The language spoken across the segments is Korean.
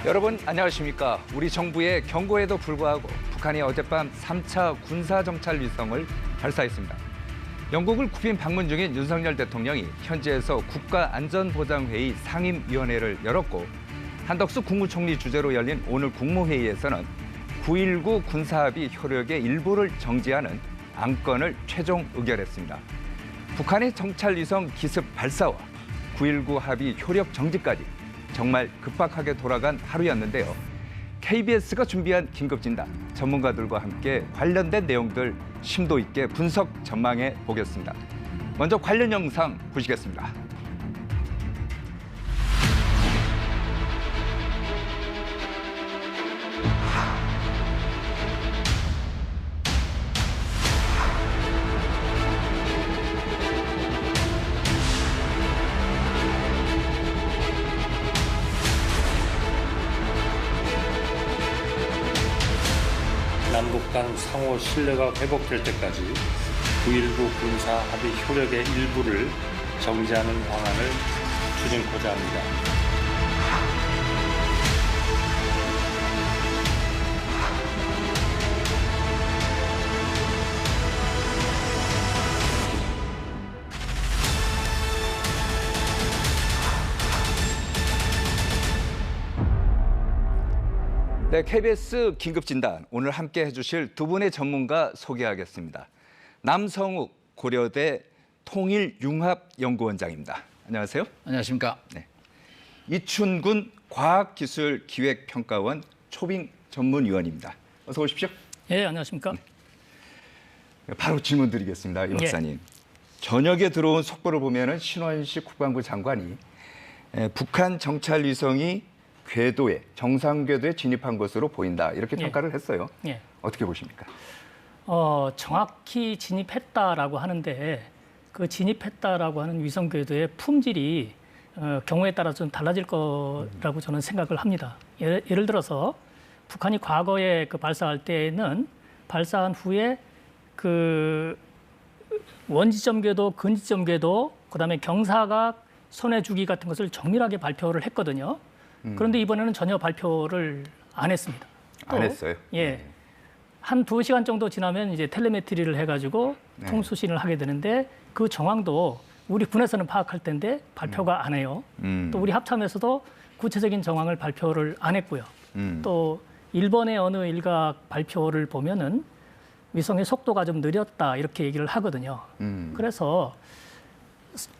여러분 안녕하십니까. 우리 정부의 경고에도 불구하고 북한이 어젯밤 3차 군사정찰 위성을 발사했습니다. 영국을 국빈 방문 중인 윤석열 대통령이 현지에서 국가안전보장회의 상임위원회를 열었고, 한덕수 국무총리 주재로 열린 오늘 국무회의에서는 9.19 군사합의 효력의 일부를 정지하는 안건을 최종 의결했습니다. 북한의 정찰위성 기습 발사와 9.19 합의 효력 정지까지 정말 급박하게 돌아간 하루였는데요. KBS가 준비한 긴급진단, 전문가들과 함께 관련된 내용들 심도 있게 분석 전망해 보겠습니다. 먼저 관련 영상 보시겠습니다. 남북 간 상호 신뢰가 회복될 때까지 9.19 군사 합의 효력의 일부를 정지하는 방안을 추진코자 합니다. 네, KBS 긴급진단, 오늘 함께 해주실 두 분의 전문가 소개하겠습니다. 남성욱 고려대 통일융합연구원장입니다. 안녕하세요. 안녕하십니까. 네. 이춘군 과학기술기획평가원 초빙 전문위원입니다. 어서 오십시오. 예, 안녕하십니까. 네. 바로 질문 드리겠습니다. 이 박사님. 저녁에 들어온 속보를 보면은 신원식 국방부 장관이 북한 정찰 위성이 궤도에, 정상 궤도에 진입한 것으로 보인다, 이렇게 평가를 했어요. 예. 어떻게 보십니까? 정확히 진입했다라고 하는데, 그 진입했다라고 하는 위성 궤도의 품질이 경우에 따라 좀 달라질 거라고 저는 생각을 합니다. 예를 들어서 북한이 과거에 그 발사할 때는 발사한 후에 그 원지점 궤도, 근지점 궤도, 그다음에 경사각, 손해 주기 같은 것을 정밀하게 발표를 했거든요. 그런데 이번에는 전혀 발표를 안 했습니다. 안 했어요? 예. 한 2시간 정도 지나면 이제 텔레메트리를 해가지고 통수신을 하게 되는데, 그 정황도 우리 군에서는 파악할 텐데 발표가 안 해요. 또 우리 합참에서도 구체적인 정황을 발표를 안 했고요. 또 일본의 어느 일각 발표를 보면은 위성의 속도가 좀 느렸다, 이렇게 얘기를 하거든요. 그래서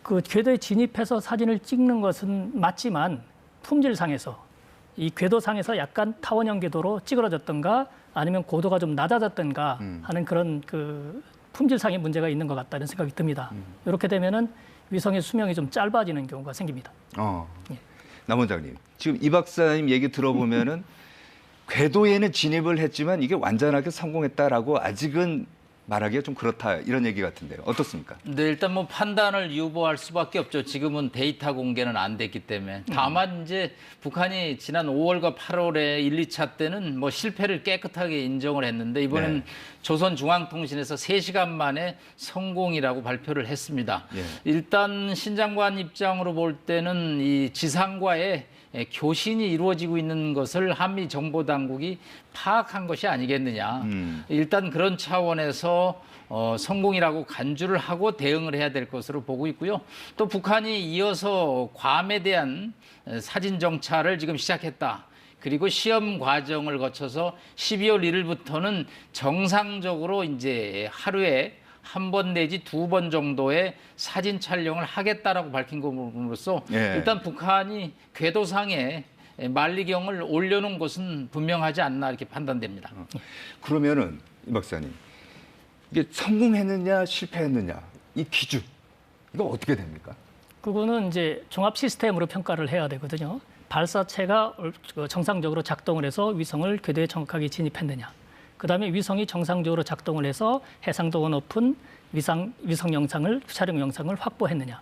그 궤도에 진입해서 사진을 찍는 것은 맞지만, 품질상에서 이 궤도상에서 약간 타원형 궤도로 찌그러졌던가 아니면 고도가 좀 낮아졌던가 하는 그런 그 품질상의 문제가 있는 것 같다는 생각이 듭니다. 이렇게 되면은 위성의 수명이 좀 짧아지는 경우가 생깁니다. 예. 남 원장님, 지금 이 박사님 얘기 들어보면은 궤도에는 진입을 했지만 이게 완전하게 성공했다라고 아직은 말하기가 좀 그렇다, 이런 얘기 같은데요. 어떻습니까? 네, 일단 뭐 판단을 유보할 수밖에 없죠. 지금은 데이터 공개는 안 됐기 때문에. 다만 이제 북한이 지난 5월과 8월에 1, 2차 때는 뭐 실패를 깨끗하게 인정을 했는데, 이번엔 조선중앙통신에서 3시간 만에 성공이라고 발표를 했습니다. 일단 신 장관 입장으로 볼 때는 이 지상과의 교신이 이루어지고 있는 것을 한미 정보당국이 파악한 것이 아니겠느냐. 일단 그런 차원에서 성공이라고 간주를 하고 대응을 해야 될 것으로 보고 있고요. 또 북한이 이어서 괌에 대한 사진 정찰을 지금 시작했다. 그리고 시험 과정을 거쳐서 12월 1일부터는 정상적으로 이제 하루에 1번 내지 2번 정도의 사진 촬영을 하겠다라고 밝힌 것으로서 일단 북한이 궤도상에 만리경을 올려놓은 것은 분명하지 않나, 이렇게 판단됩니다. 그러면은 이 박사님, 이게 성공했느냐 실패했느냐, 이 기준, 이거 어떻게 됩니까? 그거는 이제 종합 시스템으로 평가를 해야 되거든요. 발사체가 정상적으로 작동을 해서 위성을 궤도에 정확하게 진입했느냐. 그다음에 위성이 정상적으로 작동을 해서 해상도가 높은 위성 영상을, 촬영 영상을 확보했느냐.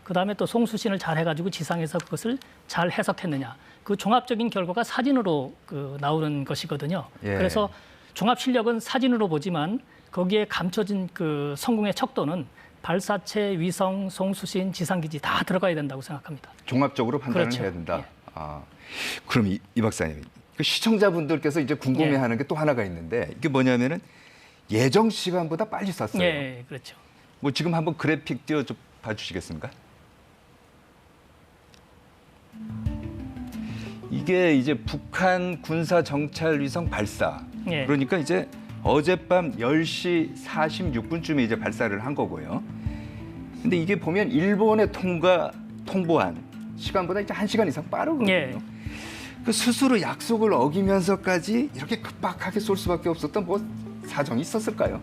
그다음에 또 송수신을 잘 해가지고 지상에서 그것을 잘 해석했느냐. 그 종합적인 결과가 사진으로 나오는 것이거든요. 그래서 종합 실력은 사진으로 보지만 거기에 감춰진 그 성공의 척도는 발사체, 위성, 송수신, 지상기지 다 들어가야 된다고 생각합니다. 종합적으로 판단을 그렇죠. 해야 된다. 아, 그럼 이 박사님, 그 시청자분들께서 이제 궁금해하는 게 또 하나가 있는데 이게 뭐냐면은 예정 시간보다 빨리 쐈어요. 예, 그렇죠. 뭐 지금 한번 그래픽 띄워 좀 봐주시겠습니까? 이게 이제 북한 군사 정찰 위성 발사. 예. 그러니까 이제 어젯밤 10시 46분쯤에 이제 발사를 한 거고요. 근데 이게 보면 일본에 통보한 시간보다 이제 1시간 이상 빠르거든요. 예. 그 스스로 약속을 어기면서까지 이렇게 급박하게 쏠 수밖에 없었던 뭐 사정이 있었을까요?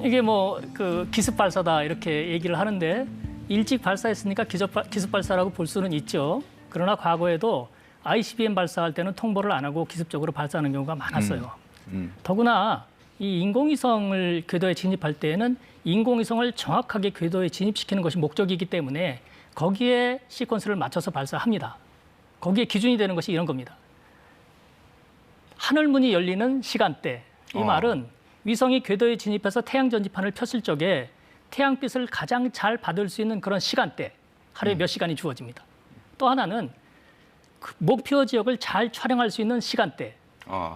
이게 뭐 그 기습 발사다 이렇게 얘기를 하는데 일찍 발사했으니까 기습 발사라고 볼 수는 있죠. 그러나 과거에도 ICBM 발사할 때는 통보를 안 하고 기습적으로 발사하는 경우가 많았어요. 더구나 이 인공위성을 궤도에 진입할 때에는 인공위성을 정확하게 궤도에 진입시키는 것이 목적이기 때문에 거기에 시퀀스를 맞춰서 발사합니다. 거기에 기준이 되는 것이 이런 겁니다. 하늘문이 열리는 시간대. 이 말은 위성이 궤도에 진입해서 태양 전지판을 폈을 적에 태양빛을 가장 잘 받을 수 있는 그런 시간대. 하루에 몇 시간이 주어집니다. 또 하나는 그 목표 지역을 잘 촬영할 수 있는 시간대.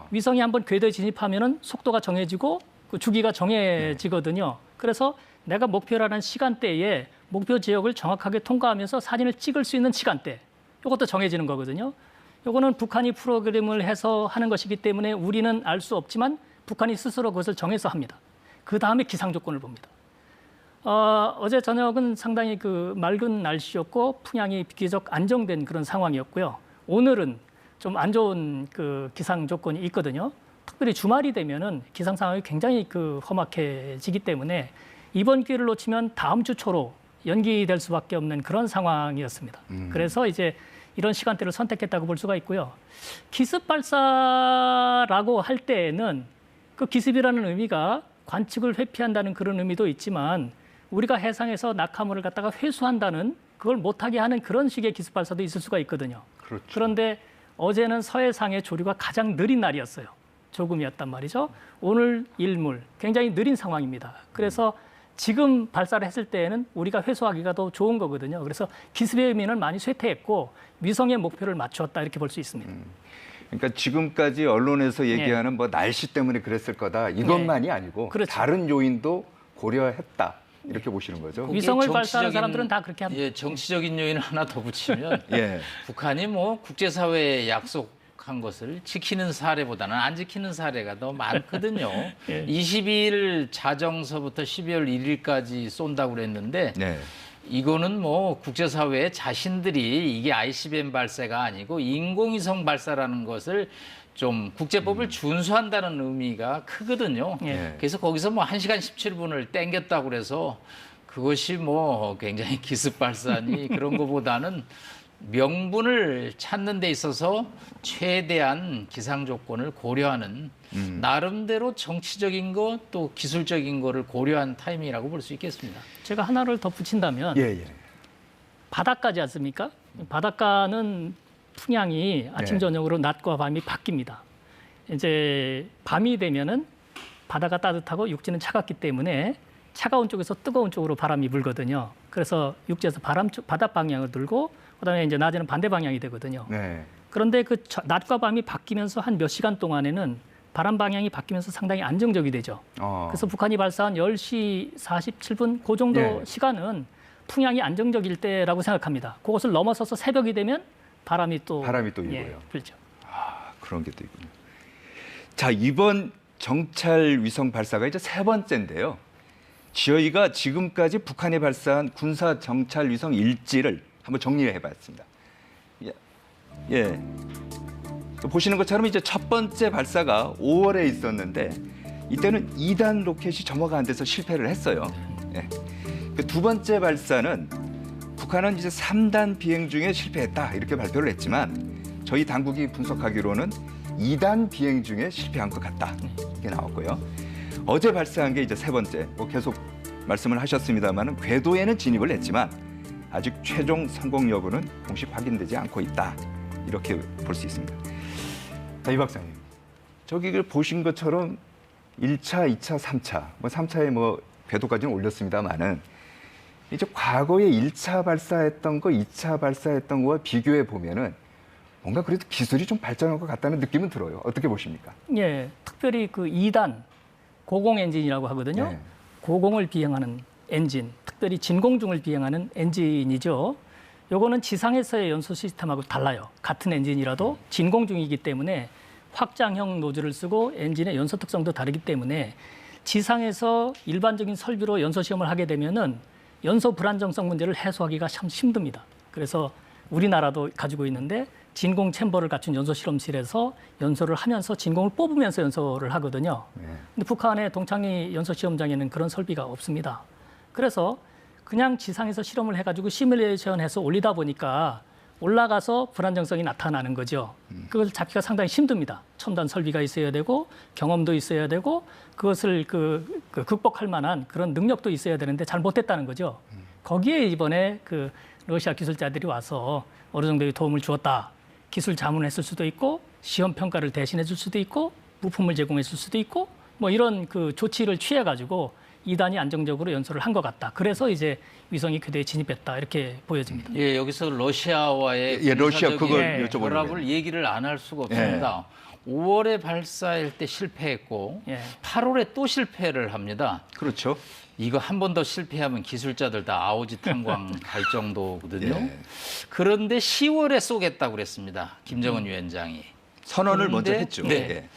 위성이 한번 궤도에 진입하면은 속도가 정해지고 그 주기가 정해지거든요. 그래서 내가 목표라는 시간대에 목표 지역을 정확하게 통과하면서 사진을 찍을 수 있는 시간대. 이것도 정해지는 거거든요. 이거는 북한이 프로그램을 해서 하는 것이기 때문에 우리는 알 수 없지만 북한이 스스로 그것을 정해서 합니다. 그 다음에 기상 조건을 봅니다. 어제 저녁은 상당히 그 맑은 날씨였고 풍향이 비교적 안정된 그런 상황이었고요. 오늘은 좀 안 좋은 그 기상 조건이 있거든요. 특별히 주말이 되면은 기상 상황이 굉장히 그 험악해지기 때문에 이번 기회를 놓치면 다음 주 초로 연기될 수밖에 없는 그런 상황이었습니다. 그래서 이제 이런 시간대를 선택했다고 볼 수가 있고요. 기습 발사라고 할 때에는 그 기습이라는 의미가 관측을 회피한다는 그런 의미도 있지만 우리가 해상에서 낙하물을 갖다가 회수한다는 그걸 못하게 하는 그런 식의 기습 발사도 있을 수가 있거든요. 그렇죠. 그런데 어제는 서해상의 조류가 가장 느린 날이었어요. 조금이었단 말이죠. 오늘 일몰 굉장히 느린 상황입니다. 그래서 지금 발사를 했을 때에는 우리가 회수하기가 더 좋은 거거든요. 그래서 기습의 의미는 많이 쇠퇴했고 위성의 목표를 맞추었다 이렇게 볼 수 있습니다. 그러니까 지금까지 언론에서 얘기하는 뭐 날씨 때문에 그랬을 거다 이것만이 아니고 그렇죠. 다른 요인도 고려했다 이렇게 보시는 거죠. 위성을 거기에 발사하는 정치적인- 사람들은 다 그렇게 합니다. 예, 정치적인 요인을 하나 더 붙이면 예. 북한이 뭐 국제사회에 약속한 것을 지키는 사례보다는 안 지키는 사례가 더 많거든요. 예. 22일 자정서부터 12월 1일까지 쏜다고 그랬는데 네. 이거는 뭐 국제사회 자신들이 이게 ICBM 발사가 아니고 인공위성 발사라는 것을 좀 국제법을 준수한다는 의미가 크거든요. 예. 그래서 거기서 뭐 1시간 17분을 땡겼다고 그래서 그것이 뭐 굉장히 기습 발사니 그런 것보다는 명분을 찾는 데 있어서 최대한 기상 조건을 고려하는 나름대로 정치적인 것 또 기술적인 거를 고려한 타이밍이라고 볼 수 있겠습니다. 제가 하나를 더 붙인다면 예, 예. 바닷가지 않습니까? 바닷가는 풍향이 아침 네. 저녁으로 낮과 밤이 바뀝니다. 이제 밤이 되면은 바다가 따뜻하고 육지는 차갑기 때문에 차가운 쪽에서 뜨거운 쪽으로 바람이 불거든요. 그래서 육지에서 바다 방향을 들고 그다음에 이제 낮에는 반대 방향이 되거든요. 네. 그런데 그 낮과 밤이 바뀌면서 한 몇 시간 동안에는 바람 방향이 바뀌면서 상당히 안정적이 되죠. 그래서 북한이 발사한 10시 47분 그 정도 예. 시간은 풍향이 안정적일 때라고 생각합니다. 그것을 넘어서서 새벽이 되면 바람이 또 일고요. 불죠. 그런 게 또 있군요. 자, 이번 정찰 위성 발사가 이제 세 번째인데요. 저희가 지금까지 북한이 발사한 군사 정찰 위성 일지를 한번 정리해 봤습니다. 예. 보시는 것처럼 이제 첫 번째 발사가 5월에 있었는데 이때는 2단 로켓이 점화가 안 돼서 실패를 했어요. 예. 그 두 번째 발사는 북한은 이제 3단 비행 중에 실패했다 이렇게 발표를 했지만 저희 당국이 분석하기로는 2단 비행 중에 실패한 것 같다 이렇게 나왔고요. 어제 발사한 게 이제 세 번째. 뭐 계속 말씀을 하셨습니다만은 궤도에는 진입을 했지만 아직 최종 성공 여부는 공식 확인되지 않고 있다 이렇게 볼 수 있습니다. 자, 이 박사님, 저기 보신 것처럼 1차, 2차, 3차, 뭐 3차에 뭐 궤도까지는 올렸습니다만은 이제 과거에 1차 발사했던 거, 2차 발사했던 거와 비교해 보면은 뭔가 그래도 기술이 좀 발전한 것 같다는 느낌은 들어요. 어떻게 보십니까? 예, 특별히 그 2단 고공 엔진이라고 하거든요. 네. 고공을 비행하는 엔진, 특별히 진공중을 비행하는 엔진이죠. 요거는 지상에서의 연소 시스템하고 달라요. 같은 엔진이라도 진공중이기 때문에 확장형 노즐을 쓰고 엔진의 연소 특성도 다르기 때문에 지상에서 일반적인 설비로 연소 시험을 하게 되면은 연소 불안정성 문제를 해소하기가 참 힘듭니다. 그래서 우리나라도 가지고 있는데 진공 챔버를 갖춘 연소 실험실에서 연소를 하면서 진공을 뽑으면서 연소를 하거든요. 근데 북한의 동창리 연소 시험장에는 그런 설비가 없습니다. 그래서 그냥 지상에서 실험을 해가지고 시뮬레이션해서 올리다 보니까 올라가서 불안정성이 나타나는 거죠. 그걸 잡기가 상당히 힘듭니다. 첨단 설비가 있어야 되고 경험도 있어야 되고 그것을 극복할 만한 그런 능력도 있어야 되는데 잘 못했다는 거죠. 거기에 이번에 그 러시아 기술자들이 와서 어느 정도의 도움을 주었다. 기술 자문했을 수도 있고 시험 평가를 대신해 줄 수도 있고 부품을 제공해 줄 수도 있고 뭐 이런 그 조치를 취해 가지고 2단이 안정적으로 연소를 한 것 같다. 그래서 이제 위성이 궤도에 진입했다. 이렇게 보여집니다. 예, 여기서 러시아와의 예, 러시아 군사적인 그걸 여쭤보려고 결합을 얘기를 안 할 수가 없습니다. 5월에 발사할 때 실패했고 예. 8월에 또 실패를 합니다. 그렇죠. 이거 한 번 더 실패하면 기술자들 다 아오지 탄광 갈 정도거든요. 예. 그런데 10월에 쏘겠다고 그랬습니다. 김정은 위원장이. 선언을 먼저 그런데, 했죠. 네. 예.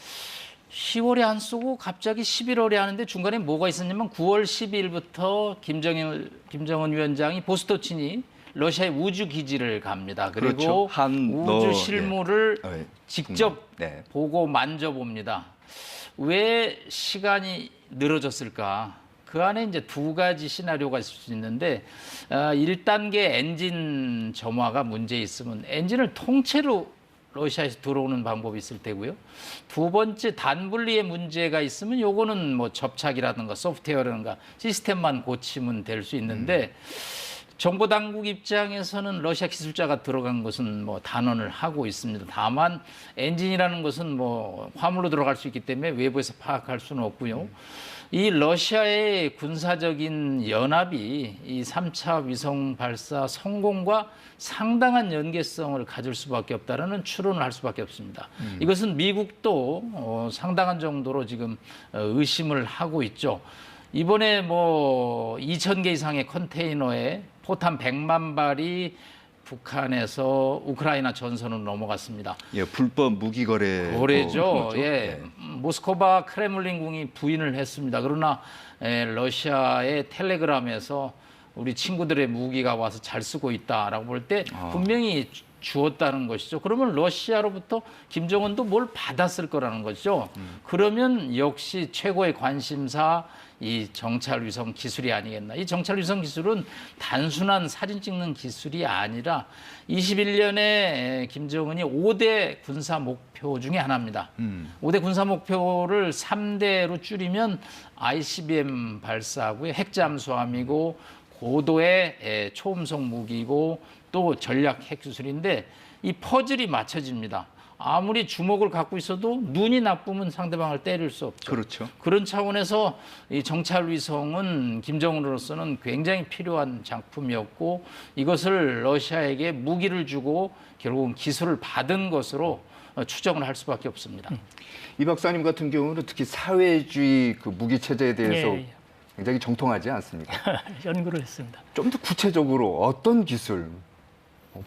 10월에 안 쏘고 갑자기 11월에 하는데 중간에 뭐가 있었냐면 9월 12일부터 김정은 위원장이 보스토친이 러시아의 우주 기지를 갑니다. 그리고 그렇죠. 우주 실물을 예. 직접 네. 보고 만져봅니다. 왜 시간이 늘어졌을까? 그 안에 이제 두 가지 시나리오가 있을 수 있는데 1단계 엔진 점화가 문제 있으면 엔진을 통째로 러시아에서 들어오는 방법이 있을 테고요. 두 번째 단분리에 문제가 있으면 요거는 뭐 접착이라든가 소프트웨어라든가 시스템만 고치면 될 수 있는데 정보 당국 입장에서는 러시아 기술자가 들어간 것은 뭐 단언을 하고 있습니다. 다만 엔진이라는 것은 뭐 화물로 들어갈 수 있기 때문에 외부에서 파악할 수는 없고요. 이 러시아의 군사적인 연합이 이 3차 위성 발사 성공과 상당한 연계성을 가질 수밖에 없다라는 추론을 할 수밖에 없습니다. 이것은 미국도 상당한 정도로 지금 의심을 하고 있죠. 이번에 뭐 2,000개 이상의 컨테이너에 포탄 100만 발이 북한에서 우크라이나 전선으로 넘어갔습니다. 예, 불법 무기 거래죠. 예. 예. 모스크바 크레물린궁이 부인을 했습니다. 그러나 러시아의 텔레그램에서 우리 친구들의 무기가 와서 잘 쓰고 있다라고 볼 때 분명히 주었다는 것이죠. 그러면 러시아로부터 김정은도 뭘 받았을 거라는 거죠. 그러면 역시 최고의 관심사 이 정찰 위성 기술이 아니겠나. 이 정찰 위성 기술은 단순한 사진 찍는 기술이 아니라 21년에 김정은이 5대 군사 목표 중에 하나입니다. 5대 군사 목표를 3대로 줄이면 ICBM 발사하고요. 핵잠수함이고 고도의 초음속 무기고 또 전략 핵기술인데 이 퍼즐이 맞춰집니다. 아무리 주먹을 갖고 있어도 눈이 나쁘면 상대방을 때릴 수 없죠. 그렇죠. 그런 차원에서 이 정찰 위성은 김정은으로서는 굉장히 필요한 작품이었고 이것을 러시아에게 무기를 주고 결국은 기술을 받은 것으로 추정을 할 수밖에 없습니다. 이 박사님 같은 경우는 특히 사회주의 그 무기 체제에 대해서 예, 예. 굉장히 정통하지 않습니까? 연구를 했습니다. 좀 더 구체적으로 어떤 기술,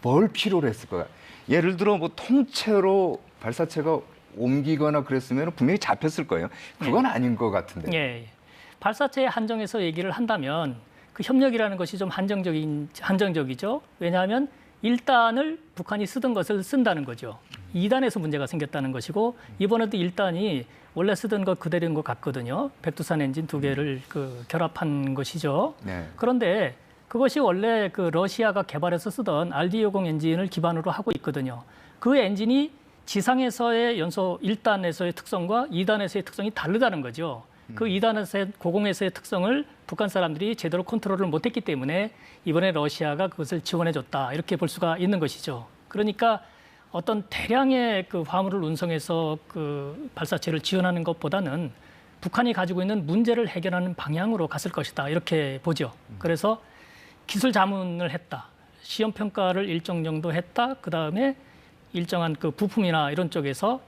뭘 필요로 했을까요? 예를 들어 뭐 통째로 발사체가 옮기거나 그랬으면 분명히 잡혔을 거예요. 그건 아닌 것 같은데. 예, 예. 발사체의 한정에서 얘기를 한다면 그 협력이라는 것이 좀 한정적이죠. 왜냐하면 1단을 북한이 쓰던 것을 쓴다는 거죠. 2단에서 문제가 생겼다는 것이고 이번에도 1단이 원래 쓰던 것 그대로인 것 같거든요. 백두산 엔진 두 개를 결합한 것이죠. 네. 그런데 그것이 원래 그 러시아가 개발해서 쓰던 RD-50 엔진을 기반으로 하고 있거든요. 그 엔진이 지상에서의 연소 1단에서의 특성과 2단에서의 특성이 다르다는 거죠. 그 2단에서의 고공에서의 특성을 북한 사람들이 제대로 컨트롤을 못했기 때문에 이번에 러시아가 그것을 지원해줬다 이렇게 볼 수가 있는 것이죠. 그러니까 어떤 대량의 그 화물을 운송해서 그 발사체를 지원하는 것보다는 북한이 가지고 있는 문제를 해결하는 방향으로 갔을 것이다 이렇게 보죠. 그래서 기술 자문을 했다. 시험 평가를 일정 정도 했다. 그다음에 일정한 그 부품이나 이런 쪽에서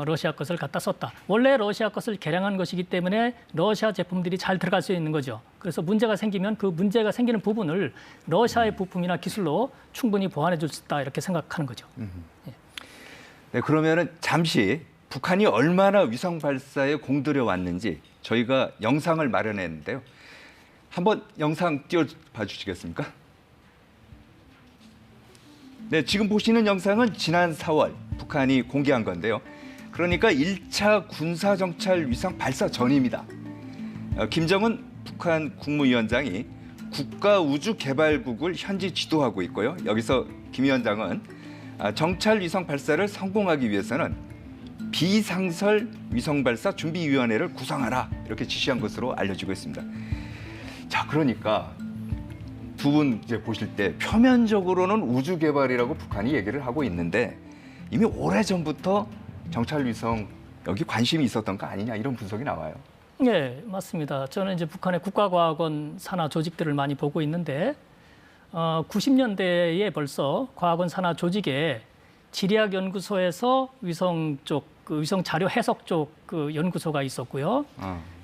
러시아 것을 갖다 썼다. 원래 러시아 것을 개량한 것이기 때문에 러시아 제품들이 잘 들어갈 수 있는 거죠. 그래서 문제가 생기면 그 문제가 생기는 부분을 러시아의 부품이나 기술로 충분히 보완해 줄 수 있다 이렇게 생각하는 거죠. 네, 그러면은 잠시 북한이 얼마나 위성 발사에 공들여 왔는지 저희가 영상을 마련했는데요. 한번 영상 띄워봐 주시겠습니까? 네, 지금 보시는 영상은 지난 4월 북한이 공개한 건데요. 그러니까 1차 군사정찰 위성 발사 전입니다. 김정은 북한 국무위원장이 국가우주개발국을 현지 지도하고 있고요. 여기서 김 위원장은 정찰 위성 발사를 성공하기 위해서는 비상설 위성발사 준비위원회를 구성하라 이렇게 지시한 것으로 알려지고 있습니다. 자, 그러니까 두 분 이제 보실 때 표면적으로는 우주 개발이라고 북한이 얘기를 하고 있는데 이미 오래전부터 정찰 위성 여기 관심이 있었던 거 아니냐 이런 분석이 나와요. 네, 맞습니다. 저는 이제 북한의 국가과학원 산하 조직들을 많이 보고 있는데 90년대에 벌써 과학원 산하 조직에 지리학 연구소에서 위성 쪽 그 위성 자료 해석 쪽 그 연구소가 있었고요.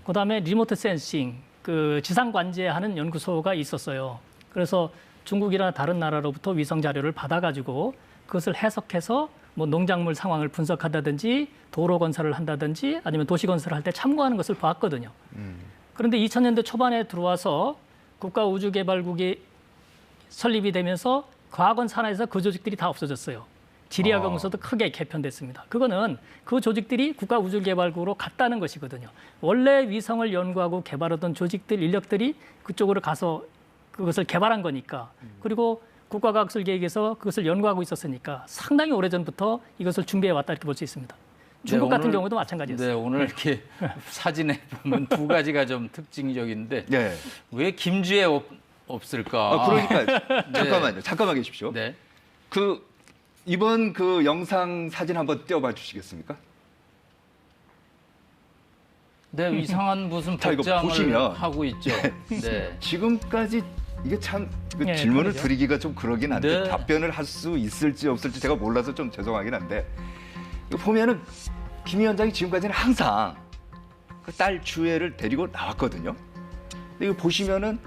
그다음에 리모트 센싱 그 지상 관제하는 연구소가 있었어요. 그래서 중국이나 다른 나라로부터 위성 자료를 받아가지고 그것을 해석해서 뭐 농작물 상황을 분석한다든지 도로 건설을 한다든지 아니면 도시 건설을 할 때 참고하는 것을 봤거든요. 그런데 2000년대 초반에 들어와서 국가우주개발국이 설립이 되면서 과학원 산하에서 그 조직들이 다 없어졌어요. 지리학 연구소도 크게 개편됐습니다. 그거는 그 조직들이 국가우주개발국으로 갔다는 것이거든요. 원래 위성을 연구하고 개발하던 조직들, 인력들이 그쪽으로 가서 그것을 개발한 거니까. 그리고 국가과학설계획에서 그것을 연구하고 있었으니까 상당히 오래전부터 이것을 준비해 왔다 이렇게 볼 수 있습니다. 중국 네, 같은 경우도 마찬가지였어요. 네, 오늘 이렇게 사진에 보면 두 가지가 좀 특징적인데 네. 왜 김주에 없을까? 그러니까 잠깐만 계십시오. 네. 그 이번 그 영상 사진 한번 띄워봐 주시겠습니까? 네, 이상한 무슨 자, 이거 복장을 보시면 하고 있죠. 네. 지금까지 이게 참 네, 질문을 그러죠. 드리기가 좀 그러긴 한데 네. 답변을 할 수 있을지 없을지 제가 몰라서 좀 죄송하긴 한데 이거 보면은 김 위원장이 지금까지는 항상 그 딸 주애를 데리고 나왔거든요. 근데 이거 보시면은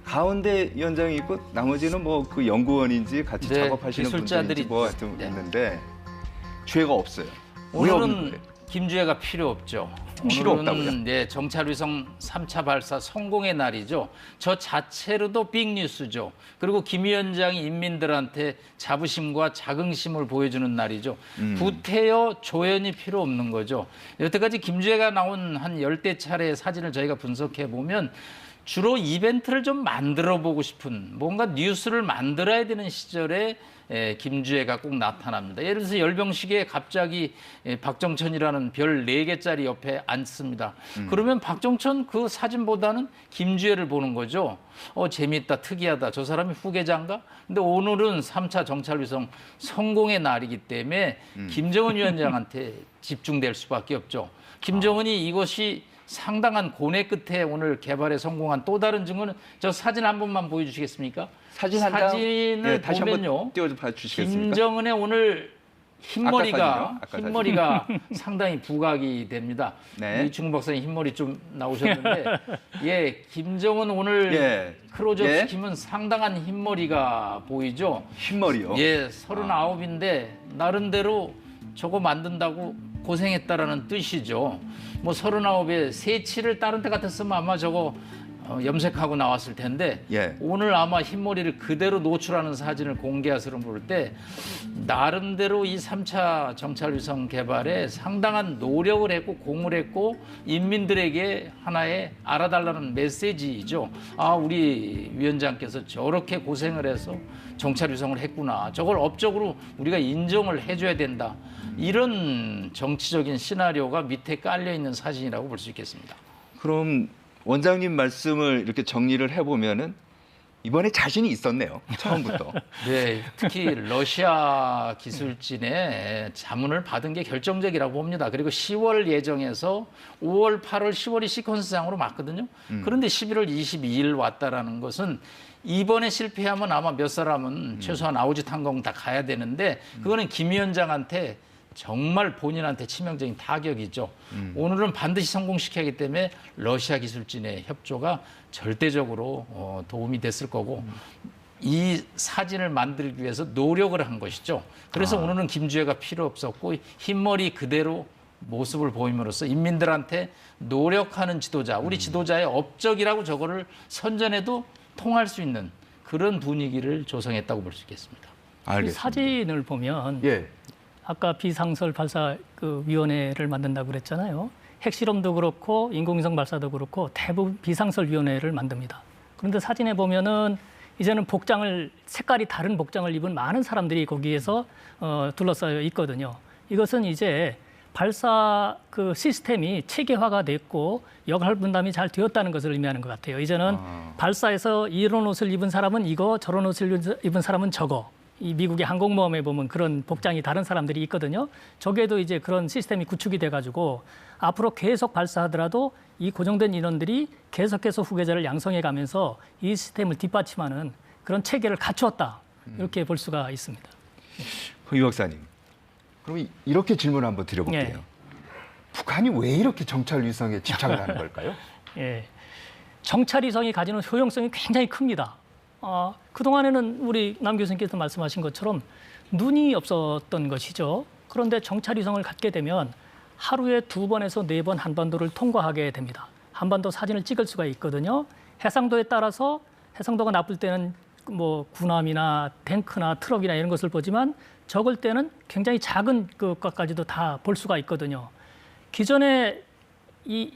가운데 위원장이 있고 나머지는 뭐 그 연구원인지 같이 네, 작업하시는 분들인지 뭐 하여튼 네. 있는데 주애가 없어요. 왜 없는 오늘은 거예요? 김주애가 필요 없죠. 필요 오늘은, 없다고요? 네, 정찰위성 3차 발사 성공의 날이죠. 저 자체로도 빅뉴스죠. 그리고 김 위원장이 인민들한테 자부심과 자긍심을 보여주는 날이죠. 구태여 조연이 필요 없는 거죠. 여태까지 김주애가 나온 한 10대 차례의 사진을 저희가 분석해 보면 주로 이벤트를 좀 만들어 보고 싶은 뭔가 뉴스를 만들어야 되는 시절에 김주애가 꼭 나타납니다. 예를 들어서 열병식에 갑자기 박정천이라는 별 4개짜리 옆에 앉습니다. 그러면 박정천 그 사진보다는 김주애를 보는 거죠. 재밌다, 특이하다. 저 사람이 후계자인가? 근데 오늘은 3차 정찰위성 성공의 날이기 때문에 김정은 위원장한테 집중될 수밖에 없죠. 김정은이 이것이 상당한 고뇌 끝에 오늘 개발에 성공한 또 다른 증거는 저 사진 한 번만 보여주시겠습니까? 사진을 네, 다시 보면요. 한번 띄워봐 주시겠습니까? 김정은의 오늘 흰머리가 아까 사진이요? 흰머리가 상당히 부각이 됩니다. 네. 이충 박사님 흰머리 좀 나오셨는데 예, 김정은 오늘 예. 클로즈업 예. 시키면 상당한 흰머리가 보이죠. 흰머리요. 예, 39인데 나름대로 저거 만든다고 고생했다라는 뜻이죠. 뭐 39에 세치를 다른 데 같았으면 아마 저거 염색하고 나왔을 텐데 예. 오늘 아마 흰머리를 그대로 노출하는 사진을 공개해서 볼 때 나름대로 이 3차 정찰위성 개발에 상당한 노력을 했고 공을 했고 인민들에게 하나의 알아달라는 메시지이죠. 아, 우리 위원장께서 저렇게 고생을 해서 정찰위성을 했구나. 저걸 업적으로 우리가 인정을 해줘야 된다. 이런 정치적인 시나리오가 밑에 깔려 있는 사진이라고 볼 수 있겠습니다. 그럼 원장님 말씀을 이렇게 정리를 해보면은 이번에 자신이 있었네요. 처음부터. 네, 특히 러시아 기술진의 자문을 받은 게 결정적이라고 봅니다. 그리고 10월 예정에서 5월, 8월, 10월이 시퀀스상으로 맞거든요. 그런데 11월 22일 왔다라는 것은 이번에 실패하면 아마 몇 사람은 최소한 아우짓 항공 다 가야 되는데 그거는 김 위원장한테 정말 본인한테 치명적인 타격이죠. 오늘은 반드시 성공시켜야 하기 때문에 러시아 기술진의 협조가 절대적으로 도움이 됐을 거고 이 사진을 만들기 위해서 노력을 한 것이죠. 그래서 오늘은 김주애가 필요 없었고 흰머리 그대로 모습을 보임으로써 인민들한테 노력하는 지도자, 우리 지도자의 업적이라고 저거를 선전해도 통할 수 있는 그런 분위기를 조성했다고 볼 수 있겠습니다. 이 알겠습니다. 사진을 보면 예. 아까 비상설 발사 그 위원회를 만든다고 그랬잖아요. 핵실험도 그렇고 인공위성 발사도 그렇고 대부분 비상설 위원회를 만듭니다. 그런데 사진에 보면은 이제는 복장을 색깔이 다른 복장을 입은 많은 사람들이 거기에서 둘러싸여 있거든요. 이것은 이제 발사 그 시스템이 체계화가 됐고 역할 분담이 잘 되었다는 것을 의미하는 것 같아요. 이제는 발사에서 이런 옷을 입은 사람은 이거, 저런 옷을 입은 사람은 저거. 이 미국의 항공모함에 보면 그런 복장이 다른 사람들이 있거든요. 저게도 이제 그런 시스템이 구축이 돼가지고 앞으로 계속 발사하더라도 이 고정된 인원들이 계속해서 후계자를 양성해 가면서 이 시스템을 뒷받침하는 그런 체계를 갖추었다. 이렇게 볼 수가 있습니다. 이 박사님, 그럼 이렇게 질문을 한번 드려볼게요. 예. 북한이 왜 이렇게 정찰 위성에 집착을 하는 걸까요? 예. 정찰 위성이 가지는 효용성이 굉장히 큽니다. 그동안에는 우리 남 교수님께서 말씀하신 것처럼 눈이 없었던 것이죠. 그런데 정찰 위성을 갖게 되면 하루에 2번에서 4번 한반도를 통과하게 됩니다. 한반도 사진을 찍을 수가 있거든요. 해상도에 따라서 해상도가 나쁠 때는 뭐 군함이나 탱크나 트럭이나 이런 것을 보지만 적을 때는 굉장히 작은 것까지도 다 볼 수가 있거든요. 기존에 이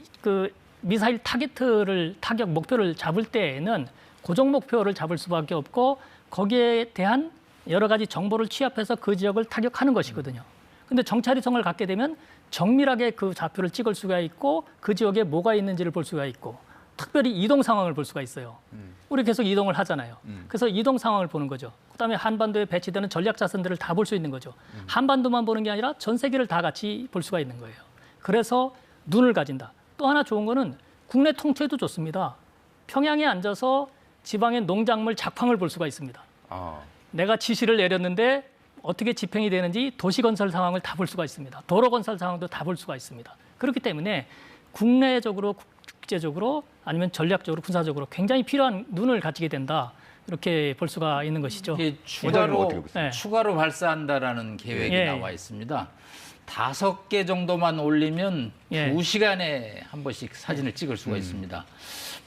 미사일 타격 목표를 잡을 때에는 고정 목표를 잡을 수밖에 없고 거기에 대한 여러 가지 정보를 취합해서 그 지역을 타격하는 것이거든요. 근데 정찰위성을 갖게 되면 정밀하게 그 좌표를 찍을 수가 있고 그 지역에 뭐가 있는지를 볼 수가 있고 특별히 이동 상황을 볼 수가 있어요. 우리 계속 이동을 하잖아요. 그래서 이동 상황을 보는 거죠. 그다음에 한반도에 배치되는 전략 자산들을 다 볼 수 있는 거죠. 한반도만 보는 게 아니라 전 세계를 다 같이 볼 수가 있는 거예요. 그래서 눈을 가진다. 또 하나 좋은 거는 국내 통째도 좋습니다. 평양에 앉아서 지방의 농작물 작황을 볼 수가 있습니다. 내가 지시를 내렸는데 어떻게 집행이 되는지 도시 건설 상황을 다 볼 수가 있습니다. 도로 건설 상황도 다 볼 수가 있습니다. 그렇기 때문에 국내적으로 국제적으로 아니면 전략적으로 군사적으로 굉장히 필요한 눈을 가지게 된다. 이렇게 볼 수가 있는 것이죠. 이게 원장님은 어떻게 보세요? 네. 추가로 발사한다라는 계획이 예. 나와 있습니다. 5개 정도만 올리면 예. 2시간에 한 번씩 사진을 찍을 수가 있습니다.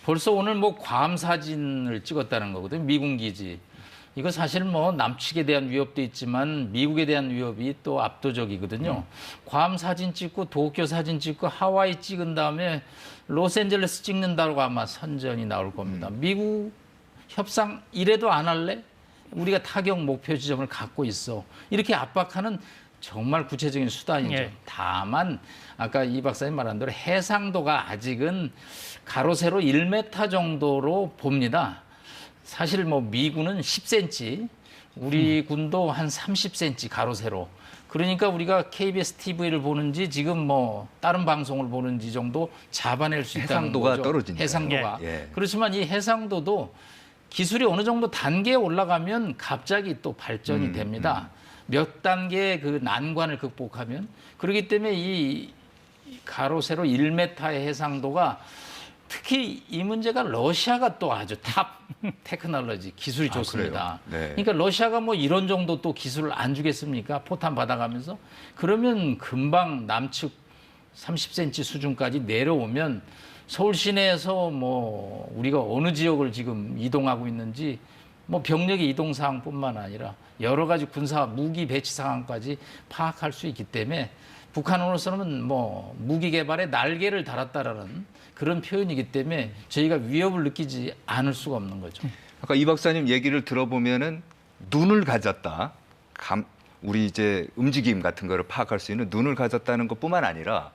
벌써 오늘 뭐 괌 사진을 찍었다는 거거든요. 미군 기지. 이거 사실 뭐 남측에 대한 위협도 있지만 미국에 대한 위협이 또 압도적이거든요. 괌 사진 찍고 도쿄 사진 찍고 하와이 찍은 다음에 로스앤젤레스 찍는다고 아마 선전이 나올 겁니다. 미국 협상 이래도 안 할래? 우리가 타격 목표 지점을 갖고 있어. 이렇게 압박하는 정말 구체적인 수단이죠. 예. 다만 아까 이 박사님 말한 대로 해상도가 아직은 가로 세로 1m 정도로 봅니다. 사실 뭐 미군은 10cm, 우리 군도 한 30cm 가로 세로. 그러니까 우리가 KBS TV를 보는지 지금 뭐 다른 방송을 보는지 정도 잡아낼 수 있다는 해상도가 거죠. 떨어지니까. 해상도가. 예. 그렇지만 이 해상도도 기술이 어느 정도 단계에 올라가면 갑자기 또 발전이 됩니다. 몇 단계의 그 난관을 극복하면. 그렇기 때문에 이 가로 세로 1m의 해상도가 특히 이 문제가 러시아가 또 아주 탑 테크놀로지 기술이 좋습니다. 그래요? 네. 그러니까 러시아가 뭐 이런 정도 또 기술을 안 주겠습니까? 포탄 받아가면서 그러면 금방 남측 30cm 수준까지 내려오면 서울 시내에서 뭐 우리가 어느 지역을 지금 이동하고 있는지 뭐 병력의 이동 상황뿐만 아니라 여러 가지 군사 무기 배치 상황까지 파악할 수 있기 때문에 북한으로서는 뭐 무기 개발에 날개를 달았다라는 그런 표현이기 때문에 저희가 위협을 느끼지 않을 수가 없는 거죠. 아까 이 박사님 얘기를 들어보면은 눈을 가졌다. 우리 이제 움직임 같은 거를 파악할 수 있는 눈을 가졌다는 것뿐만 아니라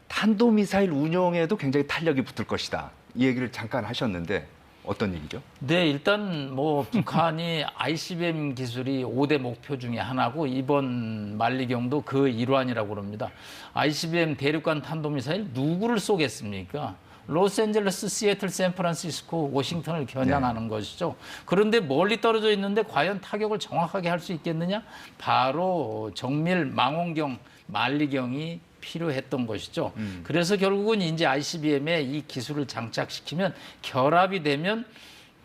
탄도미사일 운용에도 굉장히 탄력이 붙을 것이다. 이 얘기를 잠깐 하셨는데 어떤 얘기죠? 네, 일단 뭐 북한이 ICBM 기술이 5대 목표 중에 하나고 이번 만리경도 그 일환이라고 그럽니다. ICBM 대륙간 탄도미사일 누구를 쏘겠습니까? 로스앤젤레스, 시애틀, 샌프란시스코, 워싱턴을 겨냥하는 것이죠. 그런데 멀리 떨어져 있는데 과연 타격을 정확하게 할 수 있겠느냐? 바로 정밀 망원경, 만리경이 필요했던 것이죠. 그래서 결국은 이제 ICBM에 이 기술을 장착시키면 결합이 되면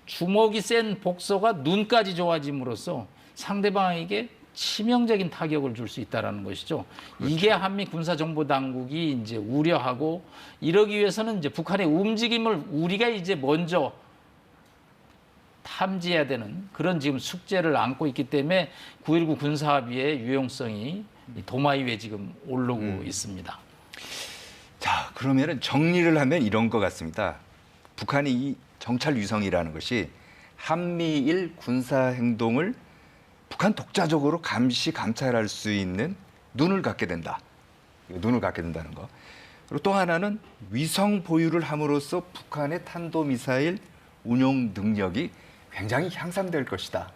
주먹이 센 복서가 눈까지 좋아짐으로써 상대방에게 치명적인 타격을 줄 수 있다라는 것이죠. 그렇죠. 이게 한미 군사정보당국이 이제 우려하고 이러기 위해서는 이제 북한의 움직임을 우리가 이제 먼저 탐지해야 되는 그런 지금 숙제를 안고 있기 때문에 9.19 군사합의의 유용성이 도마 위에 지금 오르고 있습니다. 자, 그러면은 정리를 하면 이런 것 같습니다. 북한이 이 정찰 위성이라는 것이 한미일 군사 행동을 북한 독자적으로 감시 감찰할 수 있는 눈을 갖게 된다. 눈을 갖게 된다는 거. 그리고 또 하나는 위성 보유를 함으로써 북한의 탄도미사일 운용 능력이 굉장히 향상될 것이다.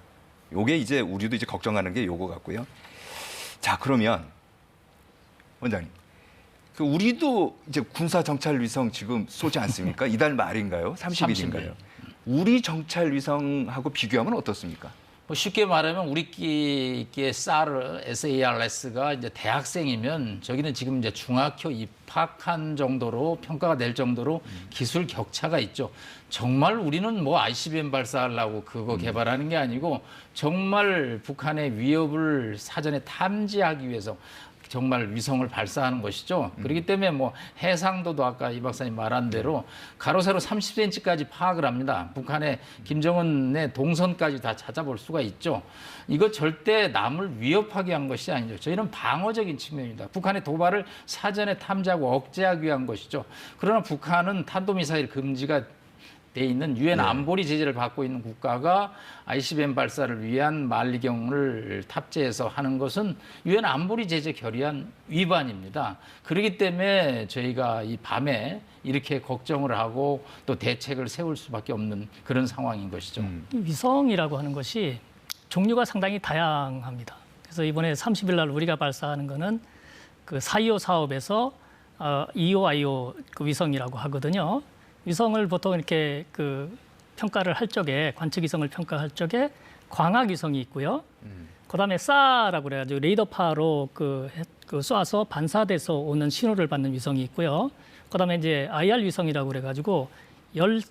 요게 이제 우리도 이제 걱정하는 게 요거 같고요. 자, 그러면 원장님, 그 우리도 이제 군사 정찰 위성 지금 쏘지 않습니까? 이달 말인가요? 30일인가요? 우리 정찰 위성하고 비교하면 어떻습니까? 뭐 쉽게 말하면 우리끼리 SAR, SARS가 이제 대학생이면 저기는 지금 이제 중학교 입학한 정도로 평가가 될 정도로 기술 격차가 있죠. 정말 우리는 뭐 ICBM 발사하려고 그거 개발하는 게 아니고 정말 북한의 위협을 사전에 탐지하기 위해서 정말 위성을 발사하는 것이죠. 그렇기 때문에 뭐 해상도도 아까 이 박사님 말한 대로 가로 세로 30cm까지 파악을 합니다. 북한의 김정은의 동선까지 다 찾아볼 수가 있죠. 이거 절대 남을 위협하게 한 것이 아니죠. 저희는 방어적인 측면입니다. 북한의 도발을 사전에 탐지하고 억제하기 위한 것이죠. 그러나 북한은 탄도미사일 금지가 돼 있는 유엔 안보리 제재를 받고 있는 국가가 ICBM 발사를 위한 만리경을 탑재해서 하는 것은 유엔 안보리 제재 결의안 위반입니다. 그렇기 때문에 저희가 이 밤에 이렇게 걱정을 하고 또 대책을 세울 수밖에 없는 그런 상황인 것이죠. 위성이라고 하는 것이 종류가 상당히 다양합니다. 그래서 이번에 30일 날 우리가 발사하는 거는 그 4.25 사업에서 EOIO 그 위성이라고 하거든요. 위성을 보통 이렇게 그 평가를 할 적에 관측 위성을 평가할 적에 광학 위성이 있고요. 그다음에 SAR라고 그래가지고 레이더파로 그 쏴서 반사돼서 오는 신호를 받는 위성이 있고요. 그다음에 이제 IR 위성이라고 그래가지고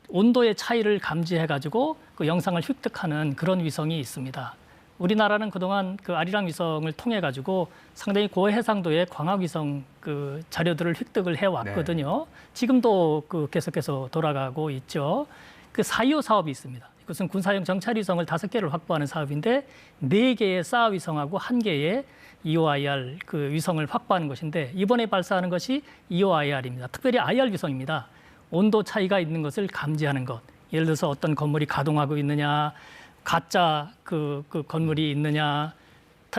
온도의 차이를 감지해가지고 그 영상을 획득하는 그런 위성이 있습니다. 우리나라는 그동안 그 아리랑 위성을 통해 가지고 상당히 고해상도의 광학 위성 그 자료들을 획득을 해 왔거든요. 네. 지금도 그 계속해서 돌아가고 있죠. 그 4.25 사업이 있습니다. 이것은 군사용 정찰 위성을 5개를 확보하는 사업인데 4개의 SAR 위성하고 1개의 EOIR 그 위성을 확보하는 것인데 이번에 발사하는 것이 EOIR입니다. 특별히 IR 위성입니다. 온도 차이가 있는 것을 감지하는 것. 예를 들어서 어떤 건물이 가동하고 있느냐, 가짜 그 건물이 있느냐,